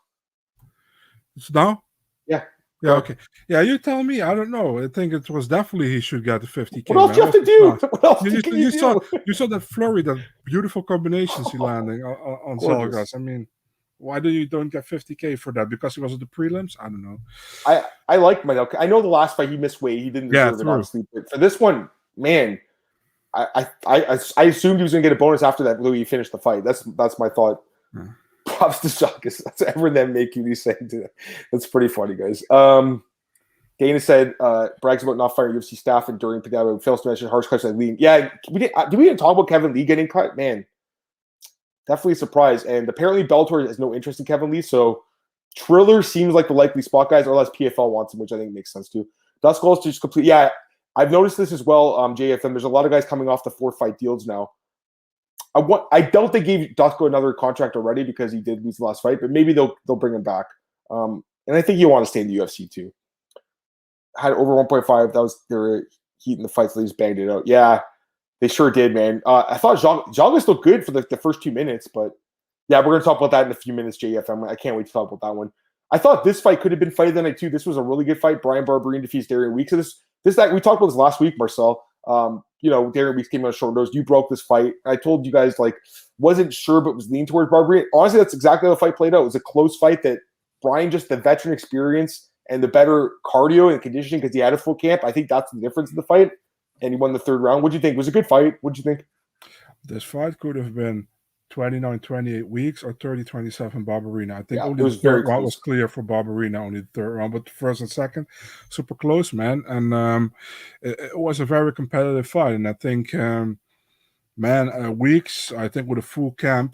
It's now? Yeah. Yeah, okay. Yeah, you tell me. I don't know. I think it was definitely he should get the 50K. What else do you have to do? What else can you do? You saw that flurry, that beautiful combinations he landing on Zalgas. I mean, why don't get 50K for that? Because he was at the prelims? I don't know. I like Minnell. I know the last fight he missed weight. He didn't deserve it, honestly. But for this one, man, I assumed he was going to get a bonus after that. Louis finished the fight. That's my thought. Props to Zalgas. That's ever them making these things. That's pretty funny, guys. Dana said brags about not firing UFC staff and during pandemic. Fails to mention harsh cuts at Lee. Yeah, did we even talk about Kevin Lee getting cut? Man, definitely a surprise. And apparently Bellator has no interest in Kevin Lee. So Triller seems like the likely spot, guys, or unless PFL wants him, which I think makes sense too. Dust goals to just complete. Yeah, I've noticed this as well. JFM. There's a lot of guys coming off the 4-fight deals now. I doubt they gave Dusko another contract already because he did lose the last fight, but maybe they'll bring him back. And I think he'll want to stay in the UFC too. Had over 1.5. That was their heat in the fights. They just banged it out. Yeah, they sure did, man. I thought Zalgas looked good for the first 2 minutes, but yeah, we're gonna talk about that in a few minutes. JFM. I can't wait to talk about that one. I thought this fight could have been fight of the night too. This was a really good fight. Brian Barberine defeats Darian Weeks. So we talked about this last week, Marcel. Darian Weeks came on short notice. You broke this fight. I told you guys, wasn't sure, but was leaning towards Barberine. Honestly, that's exactly how the fight played out. It was a close fight that Brian, just the veteran experience and the better cardio and conditioning because he had a full camp. I think that's the difference in the fight. And he won the 3rd round. What do you think? It was a good fight. What do you think? This fight could have been 29-28 Weeks or 30-27 Barberina. I think only the 3rd round was clear for Barberina, only the 3rd round, but the 1st and 2nd, super close, man. And it was a very competitive fight. And I think, Weeks, I think with a full camp,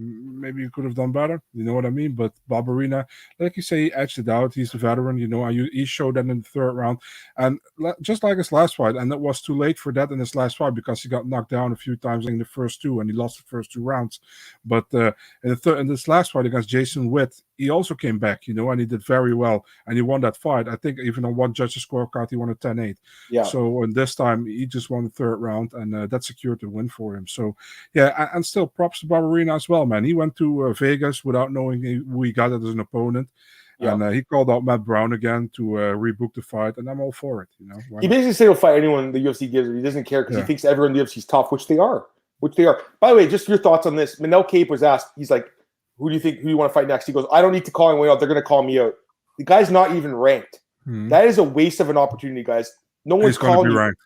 maybe you could have done better. You know what I mean? But Barberina, like you say, he edged it out. He's a veteran. He showed that in the 3rd round. And just like his last fight, and it was too late for that in his last fight because he got knocked down a few times in the first 2 and he lost the first 2 rounds. But in this last fight against Jason Witt, he also came back, and he did very well. And he won that fight. I think even on one judge's scorecard, he won a 10-8. Yeah. So in this time, he just won the 3rd round, and that secured the win for him. So, yeah, and still props to Barberina as well, man. He went to Vegas without knowing who he got as an opponent. Yeah. And he called out Matt Brown again to rebook the fight, and I'm all for it. He basically said he'll fight anyone the UFC gives him. He doesn't care because he thinks everyone in the UFC is tough, which they are. By the way, just your thoughts on this. Minnell Cape was asked, he's like, who do you want to fight next? He goes, I don't need to call anyone out. They're going to call me out. The guy's not even ranked. That is a waste of an opportunity, guys. No one's calling you. Ranked.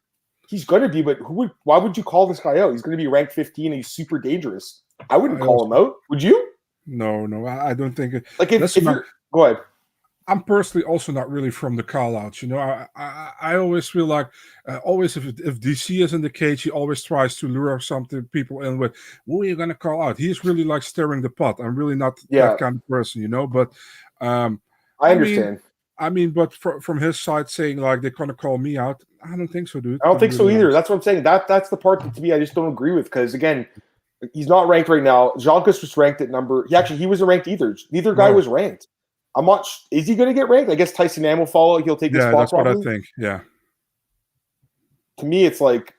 He's going to be, but why would you call this guy out? He's going to be ranked 15 and he's super dangerous. I wouldn't call him out. Would you? No, I don't think it. Go ahead. I'm personally also not really from the call-outs. I always feel like, always if DC is in the cage, he always tries to lure something people in with, who are you going to call out? He's really like stirring the pot. I'm really not that kind of person, But I understand. But from his side saying like they're going to call me out, I don't think so, dude. I don't think so either. That's what I'm saying. That's the part that to me I just don't agree with, because again, he's not ranked right now. Zhang was ranked at number. He wasn't ranked either. Neither guy was ranked. I'm not. Is he going to get ranked? I guess Tyson Nam will follow. He'll take his spot. That's probably. What I think. Yeah. To me, it's like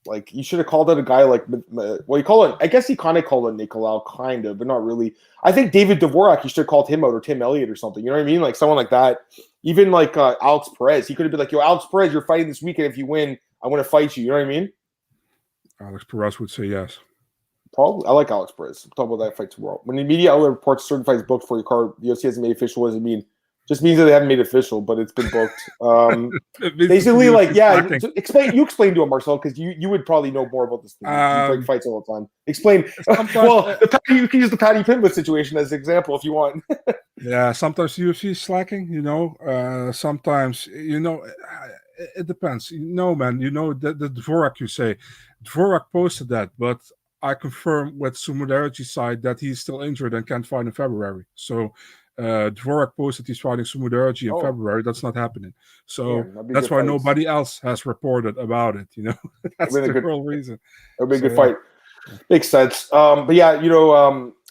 like you should have called out a guy like, well, you call it. I guess he kind of called it Nicolau, kind of, but not really. I think David Dvorak, you should have called him out, or Tim Elliott or something. You know what I mean? Like someone like that. Even like Alex Perez, he could have been like, "Yo, Alex Perez, you're fighting this weekend. If you win, I want to fight you." You know what I mean? Alex Perez would say yes. Probably. I like Alex Perez. We'll talk about that fight tomorrow. When the media outlet reports certain fights booked for your card, the UFC hasn't made official. What does it mean? Just means that they haven't made official, but it's been booked. Basically, like, explain to him, Marcel, because you would probably know more about this thing. You break fights all the time. Explain. Well, you can use the Paddy Pimblett situation as an example if you want. Yeah, sometimes the UFC is slacking, sometimes, it depends. Man, the Dvorak, you say. Dvorak posted that, but I confirm with Sumudaraji's side that he's still injured and can't fight in February. So Dvorak posted he's fighting Sumudaraji in February. That's not happening. So that's why nobody else has reported about it. That's the real reason. It would be a good fight. Makes sense. But yeah,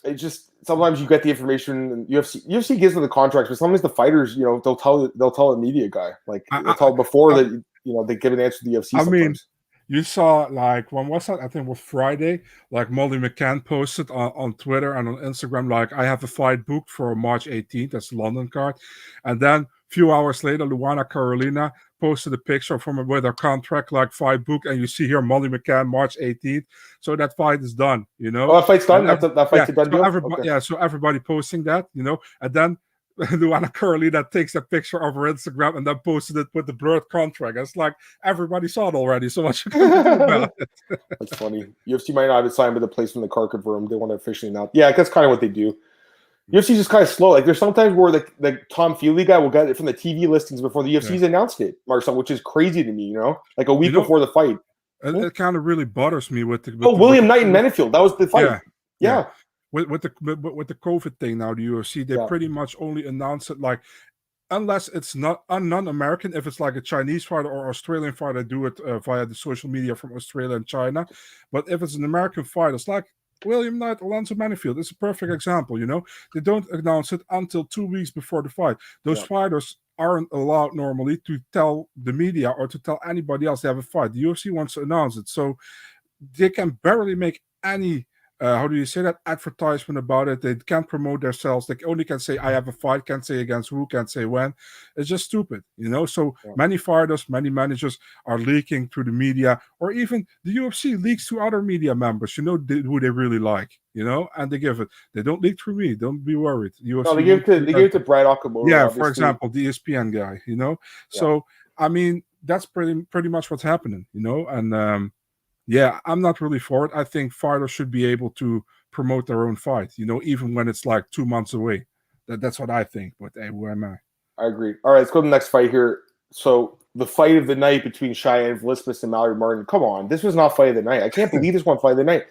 it just sometimes you get the information. And UFC gives them the contracts, but sometimes the fighters, they'll tell a media guy, like they'll tell before that they give an answer to the UFC. Sometimes. You saw, like, when was that? I think it was Friday. Like, Molly McCann posted on Twitter and on Instagram, like, I have a fight booked for March 18th. That's the London card. And then a few hours later, Luana Carolina posted a picture with her contract, like, fight book. And you see here Molly McCann, March 18th. So that fight is done, Oh, that fight's done? That fight's a done deal? So everybody posting that, and then Luana Carolina takes a picture of her Instagram and then posted it with the blurred contract. It's like everybody saw it already. So much about it. That's funny. UFC might not have signed with the place when the card confirmed. They want to officially announce. Yeah, that's kind of what they do. UFC's just kind of slow. Like there's sometimes where the Tom Feely guy will get it from the TV listings before the UFC's announced it, Marcel, which is crazy to me. Like a week before the fight. It kind of really bothers me with the. William Knight and Mennefield. That was the fight. Yeah. With the COVID thing now, the UFC, they pretty much only announce it like, unless it's not a non-American, if it's like a Chinese fighter or Australian fighter, do it via the social media from Australia and China. But if it's an American fighter, it's like William Knight, Alonzo Manifield. It's a perfect example, They don't announce it until 2 weeks before the fight. Those fighters aren't allowed normally to tell the media or to tell anybody else they have a fight. The UFC wants to announce it. So they can barely make any how do you say that, advertisement about it. They can't promote themselves. They only can say I have a fight, can't say against who, can't say when. It's just stupid, So many fighters, many managers are leaking to the media, or even the UFC leaks to other media members, who they really like, and they give it. They don't leak through me. Don't be worried. UFC no, they give it to Brad Okamoto. Yeah, obviously. For example, the ESPN guy, So I mean, that's pretty much what's happening, and yeah, I'm not really for it. I think fighters should be able to promote their own fight, even when it's like 2 months away. That's what I think. But hey, who am I? I agree. All right, let's go to the next fight here. So the fight of the night between Cheyenne Vlismas and Mallory Martin. Come on, this was not fight of the night. I can't believe this one fight of the night.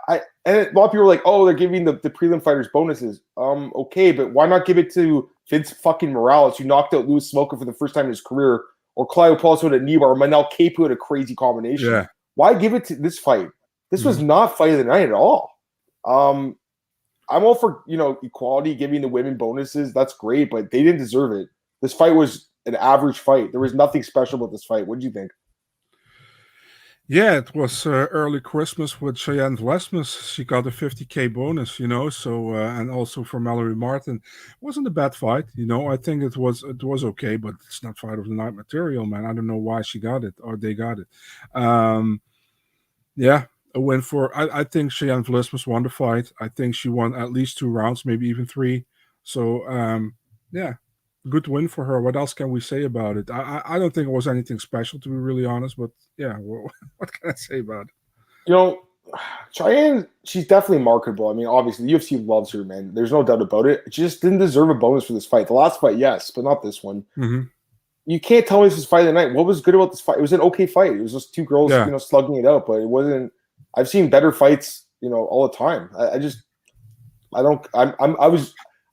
And a lot of people are like, oh, they're giving the prelim fighters bonuses. Okay, but why not give it to Vince fucking Morales, who knocked out Louis Smolka for the first time in his career? Or Claudio Palso at Nibar, or Minnell Capu at a crazy combination. Yeah. Why give it to this fight? This was not fight of the night at all. I'm all for equality, giving the women bonuses. That's great, but they didn't deserve it. This fight was an average fight. There was nothing special about this fight. What did you think? Yeah, it was early Christmas with Cheyenne Vlismas. She got a $50K bonus, So and also for Mallory Martin, it wasn't a bad fight, I think it was okay, but it's not fight of the night material, man. I don't know why she got it or they got it. Yeah, a win for. I think Cheyenne Vlismas won the fight. I think she won at least 2 rounds, maybe even 3. So yeah. Good win for her. What else can we say about it? I don't think it was anything special, to be really honest. But yeah, what can I say about it? Cheyenne, she's definitely marketable. I mean, obviously, the UFC loves her, man. There's no doubt about it. She just didn't deserve a bonus for this fight. The last fight, yes, but not this one. Mm-hmm. You can't tell me this is fight of the night. What was good about this fight? It was an okay fight. It was just two girls, slugging it out, but it wasn't. I've seen better fights, all the time. I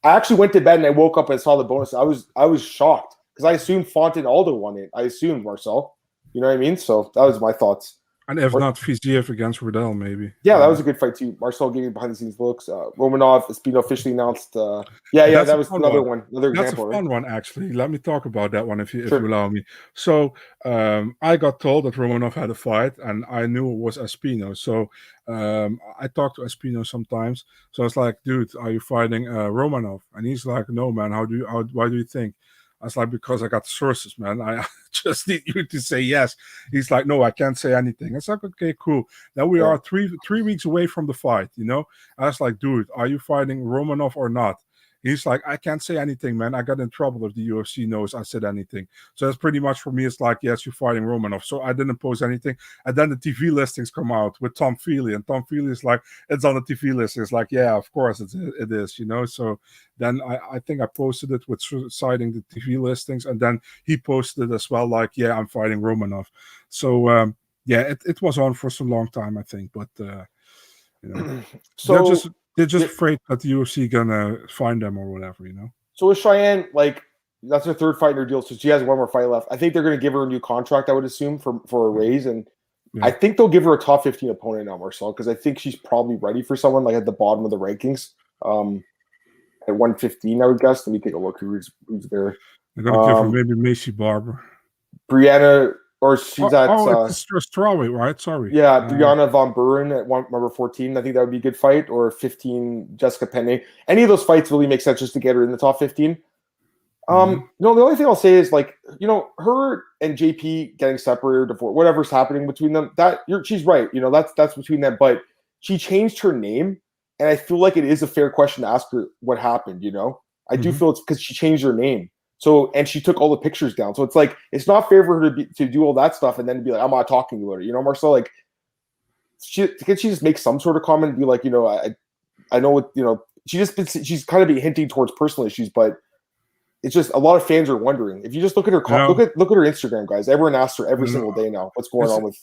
actually went to bed and I woke up and saw the bonus. I was shocked because I assumed Font and Aldo won it. I assumed Marcel. You know what I mean? So that was my thoughts. And if not, Fiziev against Riddell, maybe. Yeah, that was a good fight too. Marcel gave me behind-the-scenes looks. Romanov, Espino officially announced. That was another one. Another example. That's a fun one, actually. Let me talk about that one, if you allow me. So I got told that Romanov had a fight, and I knew it was Espino. So I talked to Espino sometimes. So I was like, "Dude, are you fighting Romanov?" And he's like, "No, man. Why do you think?" I was like, because I got sources, man. I just need you to say yes. He's like, no, I can't say anything. I was like, okay, cool. Now we are three weeks away from the fight, I was like, dude, are you fighting Romanov or not? He's like, I can't say anything, man. I got in trouble if the UFC knows I said anything. So that's pretty much for me. It's like, yes, you're fighting Romanov. So I didn't post anything. And then the TV listings come out with Tom Feely. And Tom Feely is like, it's on the TV listing. It's like, yeah, of course it is, So then I think I posted it with citing the TV listings. And then he posted it as well, like, yeah, I'm fighting Romanov. So, it was on for some long time, I think. But, so they're just afraid that the UFC gonna find them or whatever, So with Cheyenne, that's her third fight in her deal, so she has one more fight left. I think they're gonna give her a new contract, I would assume, for a raise, and I think they'll give her a top 15 opponent now, Marcel, because I think she's probably ready for someone at the bottom of the rankings. At 115, I would guess. Let me take a look who's there. They're gonna give her maybe Macy Barber, Brianna. Or she's at it's strawweight, right? Sorry. Yeah, Brianna Von Buren at number 14. I think that would be a good fight. Or 15, Jessica Penne. Any of those fights really make sense just to get her in the top 15. The only thing I'll say is her and JP getting separated or whatever's happening between them. She's right. That's between them. But she changed her name, and I feel like it is a fair question to ask her what happened. I do feel it's because she changed her name. So, and she took all the pictures down. So it's like, it's not fair for her to do all that stuff and then to be like, I'm not talking about it. Marcel, can she just make some sort of comment and be like, I know what, she's kind of be hinting towards personal issues, but it's just a lot of fans are wondering. If you just look at her, look at her Instagram, guys. Everyone asks her every single day now, what's going on with.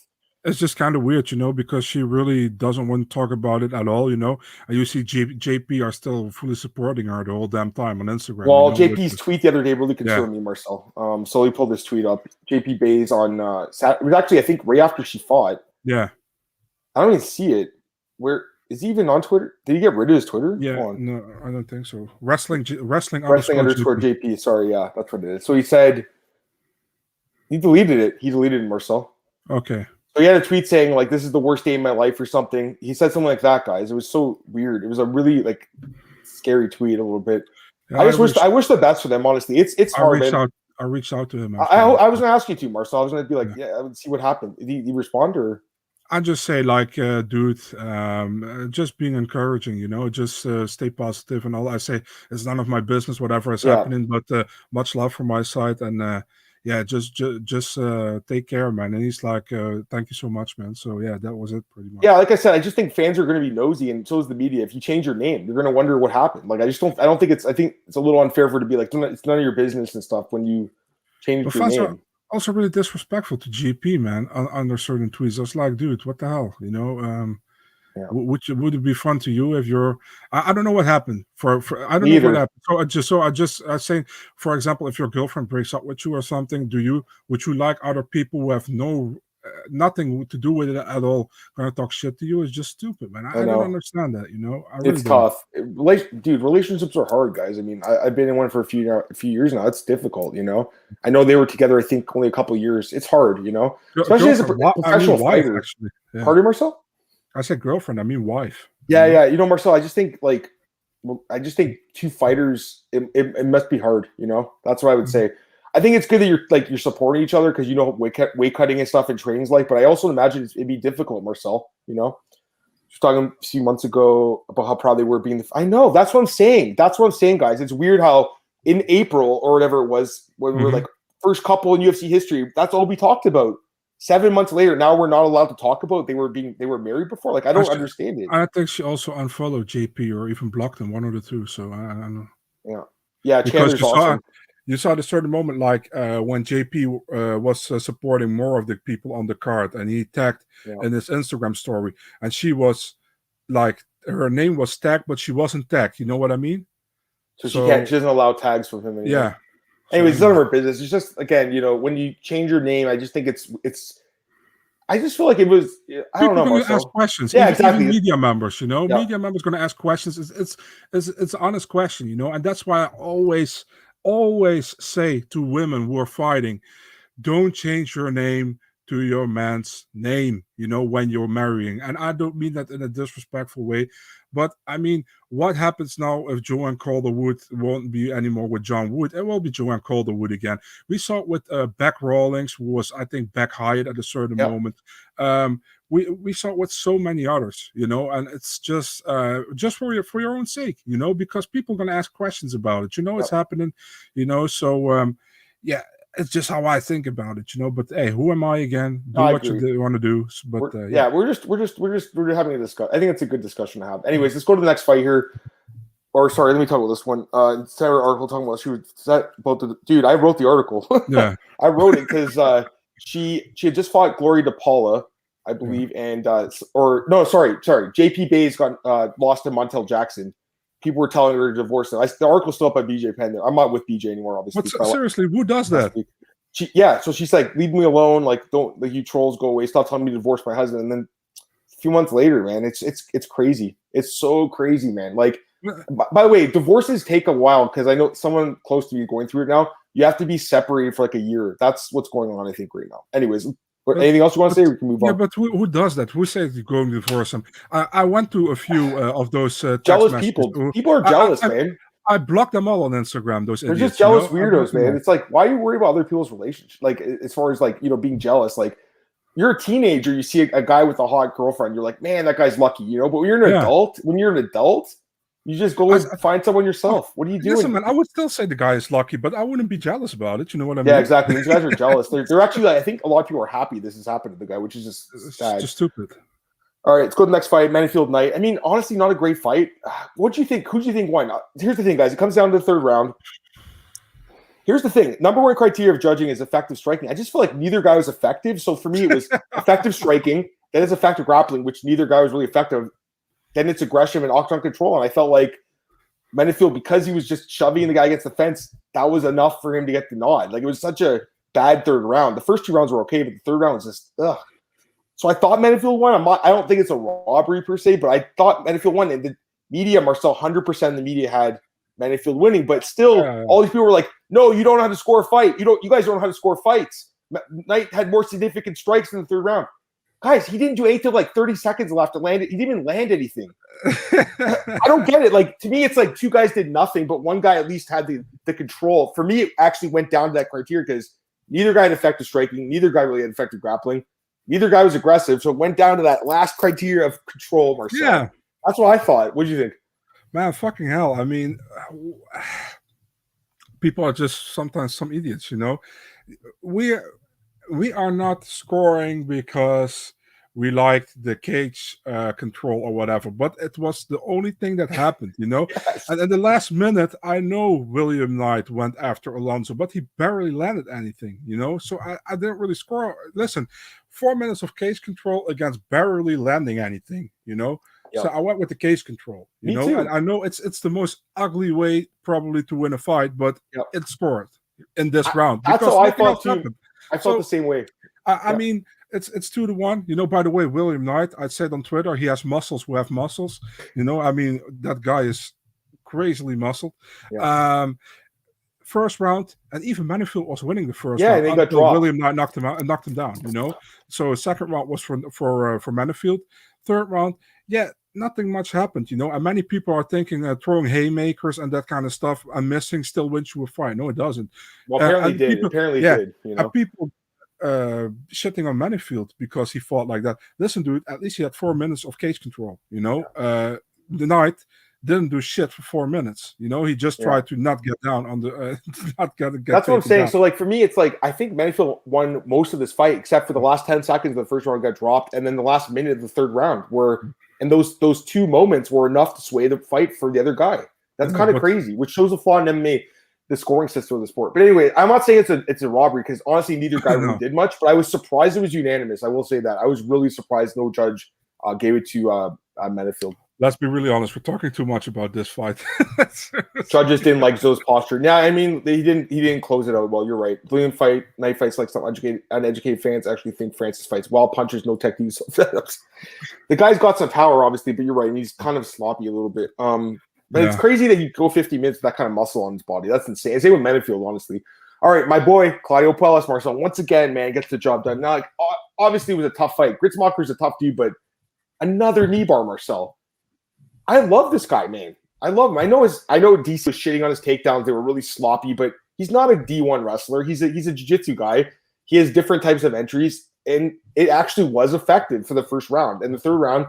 It's just kind of weird, because she really doesn't want to talk about it at all, And you see JP are still fully supporting her the whole damn time on Instagram. Well, JP's tweet the other day really concerned me, Marcel. So he pulled this tweet up. JP Bays on it was actually, I think, right after she fought. Yeah. I don't even see it. Where is he even on Twitter? Did he get rid of his Twitter? Yeah, no, I don't think so. Wrestling underscore JP. Sorry, yeah, that's what it is. So he said he deleted it. He deleted it, Marcel. Okay. So he had a tweet saying this is the worst day of my life or something. He said something like that, guys. It was so weird. It was a really scary tweet a little bit. Yeah, I wish the best for them, honestly. It's hard. I reached out to him. I was going to ask you to, Marcel. I was going to be like, I would see what happened. Did he respond or? I just say dude, just being encouraging, just stay positive and all. I say it's none of my business, whatever is happening, but much love from my side and. Just take care, man. And he's like, thank you so much, man. So that was it pretty much. Yeah, like I said, I just think fans are going to be nosy, and so is the media. If you change your name, they're going to wonder what happened. I think it's a little unfair for it to be like, it's none of your business and stuff when you change your name. Also really disrespectful to GP, man, under certain tweets. I was like, dude, what the hell, Would it be fun to you if you're? I don't know what happened. I don't know what happened. I saying, for example, if your girlfriend breaks up with you or something, would you like other people who have nothing to do with it at all gonna talk shit to you? It's just stupid, man. I don't understand that. It's tough, dude. Relationships are hard, guys. I mean, I've been in one for a few years now. It's difficult, I know they were together. I think only a couple of years. It's hard, especially as a professional fighter. Actually, yeah. Pardon, Marcel? I said girlfriend. I mean wife. Yeah. Marcel, I just think two fighters. It must be hard. That's what I would say. I think it's good that you're supporting each other because weight cutting and stuff and training's like. But I also imagine it'd be difficult, Marcel. Just talking a few months ago about how proud they were being. I know that's what I'm saying. That's what I'm saying, guys. It's weird how in April or whatever it was when we were first couple in UFC history. That's all we talked about. 7 months later, now we're not allowed to talk about they were married before. Like, I don't understand it. I think she also unfollowed JP or even blocked him, one of the two. So I don't know. Yeah. Because you saw the certain moment, like when JP was supporting more of the people on the card, and he tagged in his Instagram story, and she was like, her name was tagged, but she wasn't tagged. You know what I mean? So she doesn't allow tags from him anymore. Yeah. Anyways, it's none of her business. It's just, again, when you change your name, I just think it's. I just feel like it was. I don't know. People going to ask questions. Yeah, exactly. Even media members, media members going to ask questions. It's an honest question, and that's why I always say to women who are fighting, don't change your name to your man's name, when you're marrying. And I don't mean that in a disrespectful way, but I mean, what happens now if Joanne Calderwood won't be anymore with John Wood? It will be Joanne Calderwood again. We saw it with Beck Rawlings, who was, I think, Beck hired at a certain moment. We saw it with so many others, and it's just for your own sake, because people are going to ask questions about it. It's happening, so it's just how I think about it, But hey, who am I again? Do what you want to do. But we're just having a discussion. I think it's a good discussion to have. Anyways, let's go to the next fight here. Or sorry, let me talk about this one. Sarah article talking about dude. I wrote the article. Yeah, I wrote it because she had just fought Glory DePaula, I believe, and JP Bays got lost to Montel Jackson. People were telling her to divorce them. The article's still up by BJ Penn there. I'm not with BJ anymore, obviously. Seriously, who does that? So she's like, leave me alone. Like, don't, like, you trolls, go away. Stop telling me to divorce my husband. And then a few months later, man, it's crazy. It's so crazy, man. Like, by the way, divorces take a while because I know someone close to me going through it now. You have to be separated for like a year. That's what's going on, I think, right now. Anyways, anything else you want to say? We can move on. Yeah, but who does that? Who says you're going to divorce them? I went to a few of those jealous people. People are jealous, man. I blocked them all on Instagram. They're just jealous weirdos, man. It's like, why are you worried about other people's relationships? Like, as far as like, being jealous, like, you're a teenager, you see a guy with a hot girlfriend, you're like, man, that guy's lucky, But when you're an adult, you just go and find someone yourself. What are you doing? Listen, man, I would still say the guy is lucky, but I wouldn't be jealous about it. You know what I mean? Yeah, exactly. These guys are jealous. They're actually, like, I think a lot of people are happy this has happened to the guy, which is just sad. Just stupid. All right, let's go to the next fight. Mannfield Knight. I mean, honestly, not a great fight. What do you think? Who do you think won? Here's the thing, guys. It comes down to the third round. Here's the thing. Number one criteria of judging is effective striking. I just feel like neither guy was effective. So for me, it was effective striking. Then it's effective grappling, which neither guy was really effective. Then it's aggression and octagon control. And I felt like Mannfield, because he was just shoving the guy against the fence, that was enough for him to get the nod. Like, it was such a bad third round. The first two rounds were okay, but the third round was just ugh. So I thought Mannfield won. I don't think it's a robbery per se, but I thought Mannfield won. And the media, Marcel, 100% of the media had Mannfield winning, but still, all these people were like, "No, you don't know how to score a fight. You guys don't know how to score fights." Knight had more significant strikes in the third round. Guys, he didn't do anything till like 30 seconds left to land it. He didn't even land anything. I don't get it. Like, to me, it's like two guys did nothing, but one guy at least had the control. For me, it actually went down to that criteria because neither guy had effective striking. Neither guy really had effective grappling. Neither guy was aggressive. So it went down to that last criteria of control, Marcel. Yeah. That's what I thought. What do you think? Man, fucking hell. I mean, people are just sometimes some idiots, We are not scoring because we liked the cage control or whatever, but it was the only thing that happened, Yes. And in the last minute, I know William Knight went after Alonso, but he barely landed anything, So I didn't really score. Listen, 4 minutes of cage control against barely landing anything, Yep. So I went with the cage control, Me too. And I know it's the most ugly way probably to win a fight, but it scored in this round. That's how I thought too. I felt the same way. I mean, it's 2-1. By the way, William Knight, I said on Twitter, he has muscles who have muscles. I mean, that guy is crazily muscled. Yeah. First round, and even Mannfield was winning the first round. Yeah, they got dropped. William Knight knocked him out and knocked him down. So second round was for Mannfield. Third round, nothing much happened. And many people are thinking throwing haymakers and that kind of stuff and missing still wins you a fight. No, it doesn't. Well, apparently did. People, apparently did. And people shitting on Mannfield because he fought like that. Listen, dude, at least he had 4 minutes of cage control. The night didn't do shit for 4 minutes. You know, he just tried to not get down on the not get. That's what I'm saying. Down. So like for me, it's like I think Menifield won most of this fight, except for the last 10 seconds of the first round got dropped, and then the last minute of the third round, and those 2 moments were enough to sway the fight for the other guy. That's kind of crazy, which shows a flaw in MMA, the scoring system of the sport. But anyway, I'm not saying it's a robbery because honestly, neither guy really did much. But I was surprised it was unanimous. I will say that I was really surprised no judge gave it to Menifield. Let's be really honest. We're talking too much about this fight. Judges didn't like Zoe's posture. Yeah, I mean, he didn't close it out well. You're right. Brilliant fight, night fights. Like some uneducated fans actually think Francis fights wild punches, no techniques. The guy's got some power, obviously, but you're right. And he's kind of sloppy a little bit. But it's crazy that you go 50 minutes with that kind of muscle on his body. That's insane. Same with Menifield, honestly. All right, my boy Claudio Puelles, Marcel, once again, man, gets the job done. Now, like, obviously, it was a tough fight. Gritzmacher's a tough dude, but another knee bar, Marcel. I love this guy, man. I love him. I know DC was shitting on his takedowns. They were really sloppy, but he's not a D1 wrestler. He's a jiu-jitsu guy. He has different types of entries, and it actually was effective for the first round. And the third round,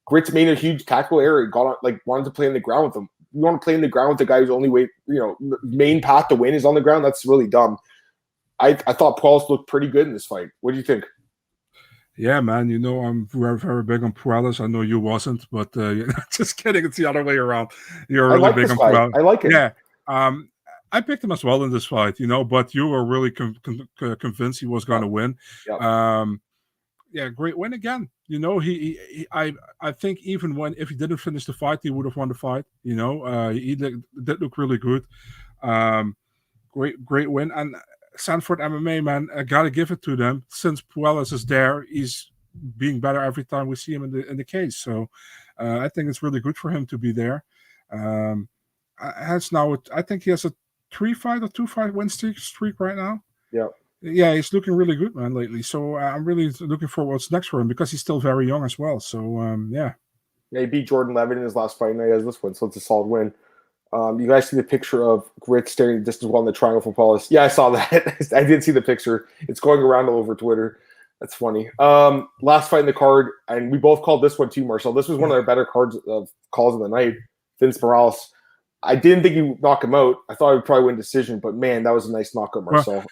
Gritz made a huge tactical error. He wanted to play in the ground with him. You want to play in the ground with the guy whose only way, main path to win is on the ground? That's really dumb. I thought Puelles looked pretty good in this fight. What do you think? Yeah, man. I'm very, very big on Puelles. I know you wasn't, but just kidding. It's the other way around. You're really big on Puelles. I like it. Yeah. I picked him as well in this fight, but you were really convinced he was going to win. Yep. Great win again. I think even if he didn't finish the fight, he would have won the fight. He did look really good. Great win. And Sanford MMA, man, I gotta give it to them. Since Puelles is there, he's being better every time we see him in the cage. So I think it's really good for him to be there. I think he has a 3-fight or 2-fight win streak right now. Yeah, he's looking really good, man, lately. So I'm really looking forward what's next for him because he's still very young as well. So Yeah, he beat Jordan Levitt in his last fight, and he has this one, so it's a solid win. You guys see the picture of Grit staring at distance while in the triangle for Puelles? Yeah, I saw that. I did see the picture. It's going around all over Twitter. That's funny. Last fight in the card, and we both called this one too, Marcel. This was one of our better calls of the night. Vince Morales. I didn't think he would knock him out. I thought he would probably win decision, but man, that was a nice knockout, Marcel. Well,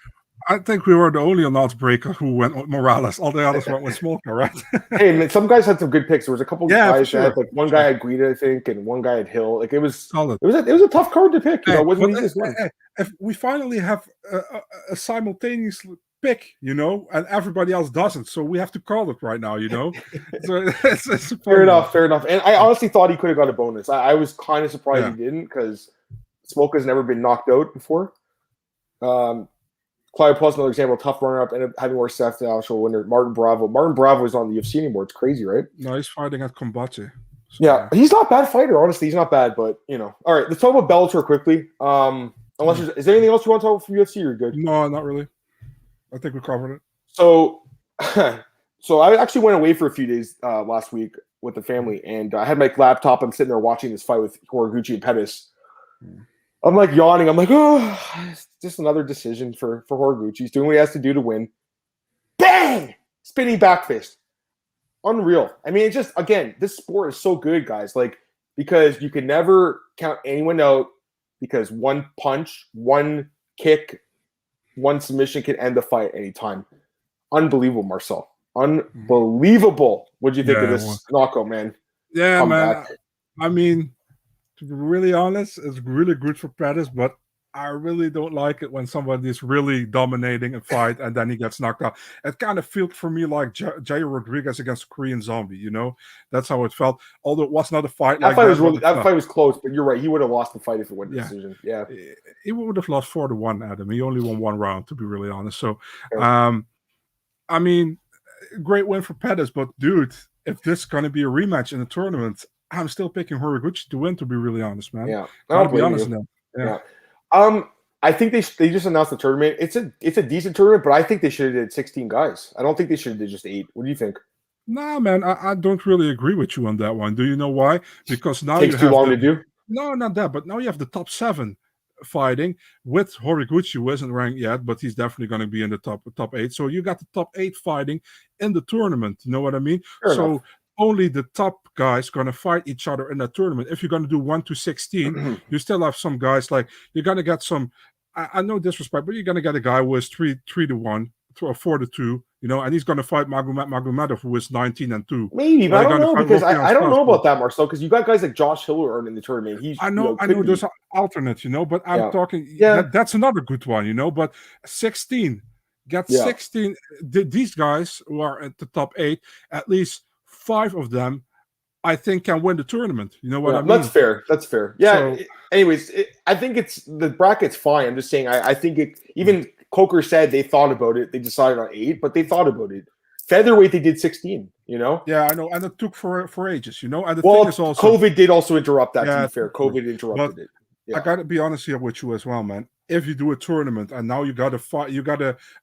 I think we were the only announced breaker who went with Morales. All the others went with Smolka, right? Hey, man, some guys had some good picks. There was a couple guys that had, one guy had Guida, I think, and one guy had Hill. Like it was solid. It was a tough card to pick. It wasn't the easiest one. If we finally have a simultaneous pick, and everybody else doesn't, so we have to call it right now, So it's fair enough. And I honestly thought he could have got a bonus. I was kind of surprised he didn't because Smolka's never been knocked out before. Claudio Puelles, another example, tough runner-up, ended up having more stats than actual winner. Martin Bravo is on the UFC anymore. It's crazy, right? No, he's fighting at Combate. So. Yeah, he's not a bad fighter, honestly. He's not bad, but, All right, let's talk about Bellator quickly. Unless is there anything else you want to talk about from UFC? Or good? No, not really. I think we covered it. So I actually went away for a few days last week with the family, and I had my laptop. I'm sitting there watching this fight with Horiguchi and Pettis. I'm like yawning. I'm like, it's just another decision for Horiguchi. He's doing what he has to do to win. Bang! Spinning back fist. Unreal. I mean, it's just, again, this sport is so good, guys. Like, because you can never count anyone out because one punch, one kick, one submission can end the fight anytime. Unbelievable, Marcel. Unbelievable. What do you think of this knockout, man? Yeah, man. I mean, to be really honest, it's really good for Pettis, but I really don't like it when somebody is really dominating a fight and then he gets knocked out. It kind of felt for me like Jay Rodriguez against Korean Zombie, That's how it felt. Although it was not a fight. That fight was close, but you're right. He would have lost the fight if it went to decision. Yeah. He would have lost 4-1, Adam. He only won one round, to be really honest. So, I mean, great win for Pettis, but dude, if this is going to be a rematch in the tournament, I'm still picking Horiguchi to win, to be really honest, man. Yeah. I'll be honest now. Yeah. I think they just announced the tournament. It's a decent tournament, but I think they should have did 16 guys. I don't think they should have did just 8. What do you think? Nah, man, I don't really agree with you on that one. Do you know why? Because now takes too long to do. No, not that, but now you have the top 7 fighting with Horiguchi, who isn't ranked yet, but he's definitely going to be in the top 8. So you got the top 8 fighting in the tournament. You know what I mean? Fair enough. only the top guys going to fight each other in that tournament. If you're going to do 1 to 16, you still have some guys like you're going to get some. I know disrespect, but you're going to get a guy who is 3-1, or 4-2, and he's going to fight Magomedov, who is 19-2. Maybe, but I don't know because I don't know about that, Marcel. Because you got guys like Josh Hiller in the tournament. I know there's an alternate, but I'm talking. Yeah, that's another good one, But 16, get 16. These guys who are at the top 8, at least 5 of them, I think, can win the tournament. You know what I mean? That's fair. Yeah. So, anyways, I think the bracket's fine. I'm just saying. I think even Coker said they thought about it. They decided on 8, but they thought about it. Featherweight, they did 16. Yeah, I know, and it took for ages. And the thing is also, COVID did also interrupt that. To be fair, COVID interrupted it. Yeah. I got to be honest here with you as well, man. If you do a tournament and now you got a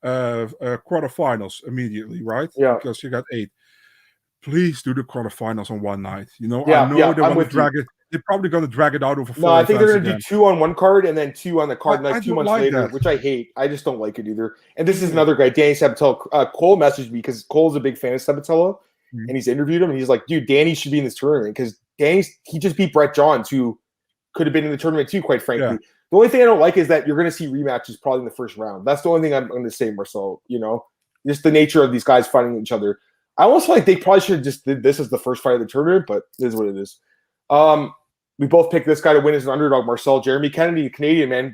quarterfinals immediately, right? Yeah, because you got 8. Please do the quarterfinals on one night. I know they want to drag it. They're probably going to drag it out over 4 No, I think they're going to do 2 on one card and then 2 on the card like 2 months later, that. which I hate. I just don't like it either. And this is another guy, Danny Sabatello. Cole messaged me because Cole's a big fan of Sabatello, and he's interviewed him. And he's like, dude, Danny should be in this tournament because he just beat Brett Johns, who could have been in the tournament too, quite frankly. Yeah. The only thing I don't like is that you're going to see rematches probably in the first round. That's the only thing I'm going to say, Marcel. Just the nature of these guys fighting each other. I almost feel like they probably should have just did this as the first fight of the tournament, but it is what it is. We both picked this guy to win as an underdog, Marcel. Jeremy Kennedy, Canadian man.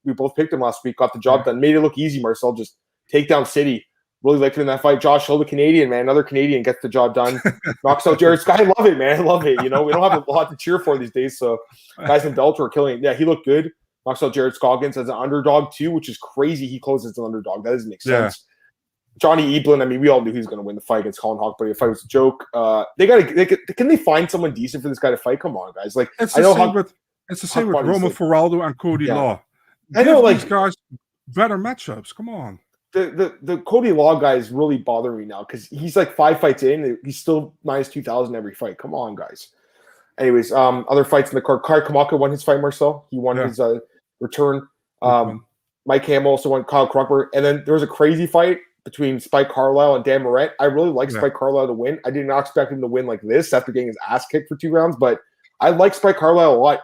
We both picked him last week. Got the job done. Made it look easy, Marcel. Just take down City. Really liked him in that fight. Josh Hill, the Canadian man. Another Canadian gets the job done. Knocks out Jared Sky. I love it, man. I love it. We don't have a lot to cheer for these days. So guys in Bellator are killing it. Yeah, he looked good. Knocks out Jared Scoggins as an underdog too, which is crazy. He closes as an underdog. That doesn't make sense. Johnny Eblin, we all knew he was going to win the fight against Colin Hawk, but the fight was a joke. Can they find someone decent for this guy to fight? Come on, guys. It's the same with Roman Feraldo and Cody Law. I know, these guys better matchups. Come on. The Cody Law guy is really bothering me now because he's like 5 fights in. He's still minus 2,000 every fight. Come on, guys. Anyways, other fights in the card. Kai Kamaka won his fight, Marcel. He won his return. Mike Hamill also won Kyle Crumpler. And then there was a crazy fight between Spike Carlisle and Dan Moret. I really like Spike Carlisle to win. I did not expect him to win like this after getting his ass kicked for 2 rounds, but I like Spike Carlisle a lot.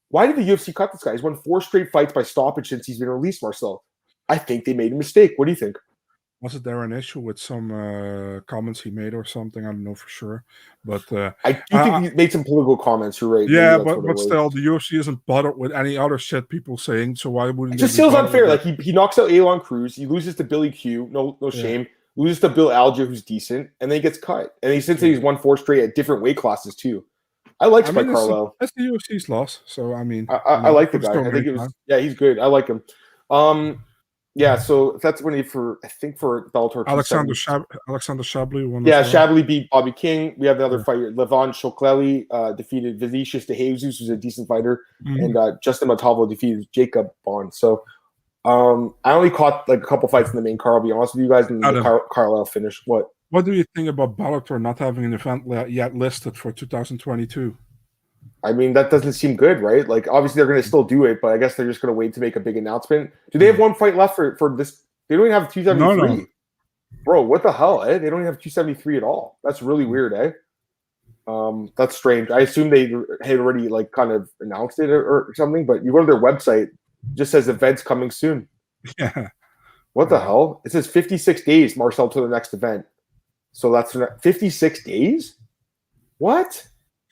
Why did the UFC cut this guy? He's won 4 straight fights by stoppage since he's been released, Marcel. I think they made a mistake. What do you think? Was there an issue with some comments he made or something? I don't know for sure. But I do think he made some political comments. You're right. Yeah, but still, the UFC isn't bothered with any other shit people saying, so why wouldn't it just feels unfair. Like he knocks out Elon Cruz, he loses to Billy Q, no shame, loses to Bill Alger, who's decent, and then he gets cut. And since he's won 4 straight at different weight classes too. I like Spike Carlisle. That's the UFC's loss. So I like the guy. I think it was he's good. I like him. Yeah, so that's when for Bellator. Alexander Shabliy won. Yeah, Shabliy beat Bobby King. We have the other fighter, Levon Shokleli, defeated Vinicius de Jesus, who's a decent fighter, and Justin Matavo defeated Jacob Bond. So I only caught like a couple fights in the main card. I'll be honest with you guys, and the Carlisle finish. What do you think about Bellator not having an event yet listed for 2022? That doesn't seem good, right? Like, obviously, they're going to still do it, but I guess they're just going to wait to make a big announcement. Do they have 1 fight left for this? They don't even have 273. No. Bro, what the hell, eh? They don't even have 273 at all. That's really weird, eh? That's strange. I assume they had already, like, kind of announced it or something, but you go to their website, it just says events coming soon. Yeah. What the hell? It says 56 days, Marcel, to the next event. So that's 56 days? What?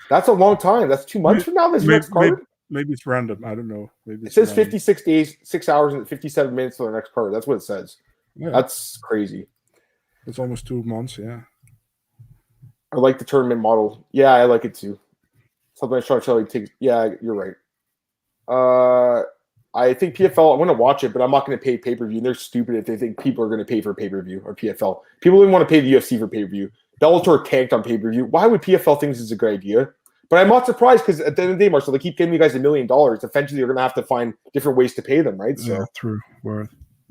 That's a long time. That's 2 months from now. This next card. Maybe it's random. I don't know. Maybe it says 56 days, 6 hours, and 57 minutes to the next card. That's what it says. Yeah. That's crazy. It's almost 2 months. Yeah. I like the tournament model. Yeah, I like it too. Sometimes Charlie takes. Yeah, you're right. I think PFL. I'm going to watch it, but I'm not going to pay pay-per-view. They're stupid if they think people are going to pay for pay-per-view or PFL. People don't want to pay the UFC for pay-per-view. Bellator tanked on pay-per-view. Why would PFL think this is a good idea? But I'm not surprised because at the end of the day, Marcel, they keep giving you guys $1 million. Eventually, you're going to have to find different ways to pay them, right? So, yeah, true. Word.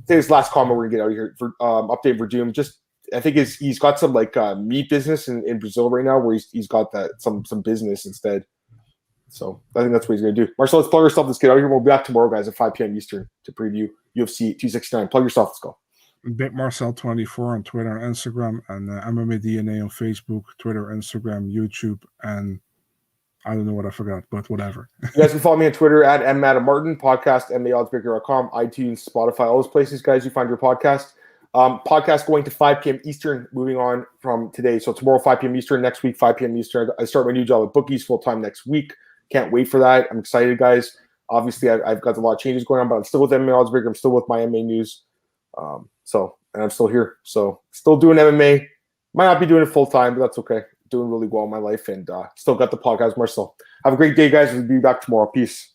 Say this last comment we're going to get out of here for update for Doom. Just I think he's got some like meat business in Brazil right now, where he's got that some business instead. So I think that's what he's going to do. Marcel, let's plug yourself. Let's get out of here. We'll be back tomorrow, guys, at 5 p.m. Eastern to preview UFC 269. Plug yourself. Let's go. Big Marcel 24 on Twitter and Instagram, and MMA DNA on Facebook, Twitter, Instagram, YouTube, and I don't know what I forgot, but whatever. You guys can follow me on Twitter at @MMadamMartin, podcast, MMAOddsbreaker.com, iTunes, Spotify, all those places, guys, you find your podcast. Podcast going to 5 p.m. Eastern, moving on from today. So tomorrow, 5 p.m. Eastern, next week, 5 p.m. Eastern. I start my new job at Bookies full-time next week. Can't wait for that. I'm excited, guys. Obviously, I've got a lot of changes going on, but I'm still with MMA Oddsbreaker. I'm still with my MMA news. And I'm still here. So still doing MMA. Might not be doing it full-time, but that's okay. Doing really well in my life, and still got the podcast, Marcel. Have a great day, guys. We'll be back tomorrow. Peace.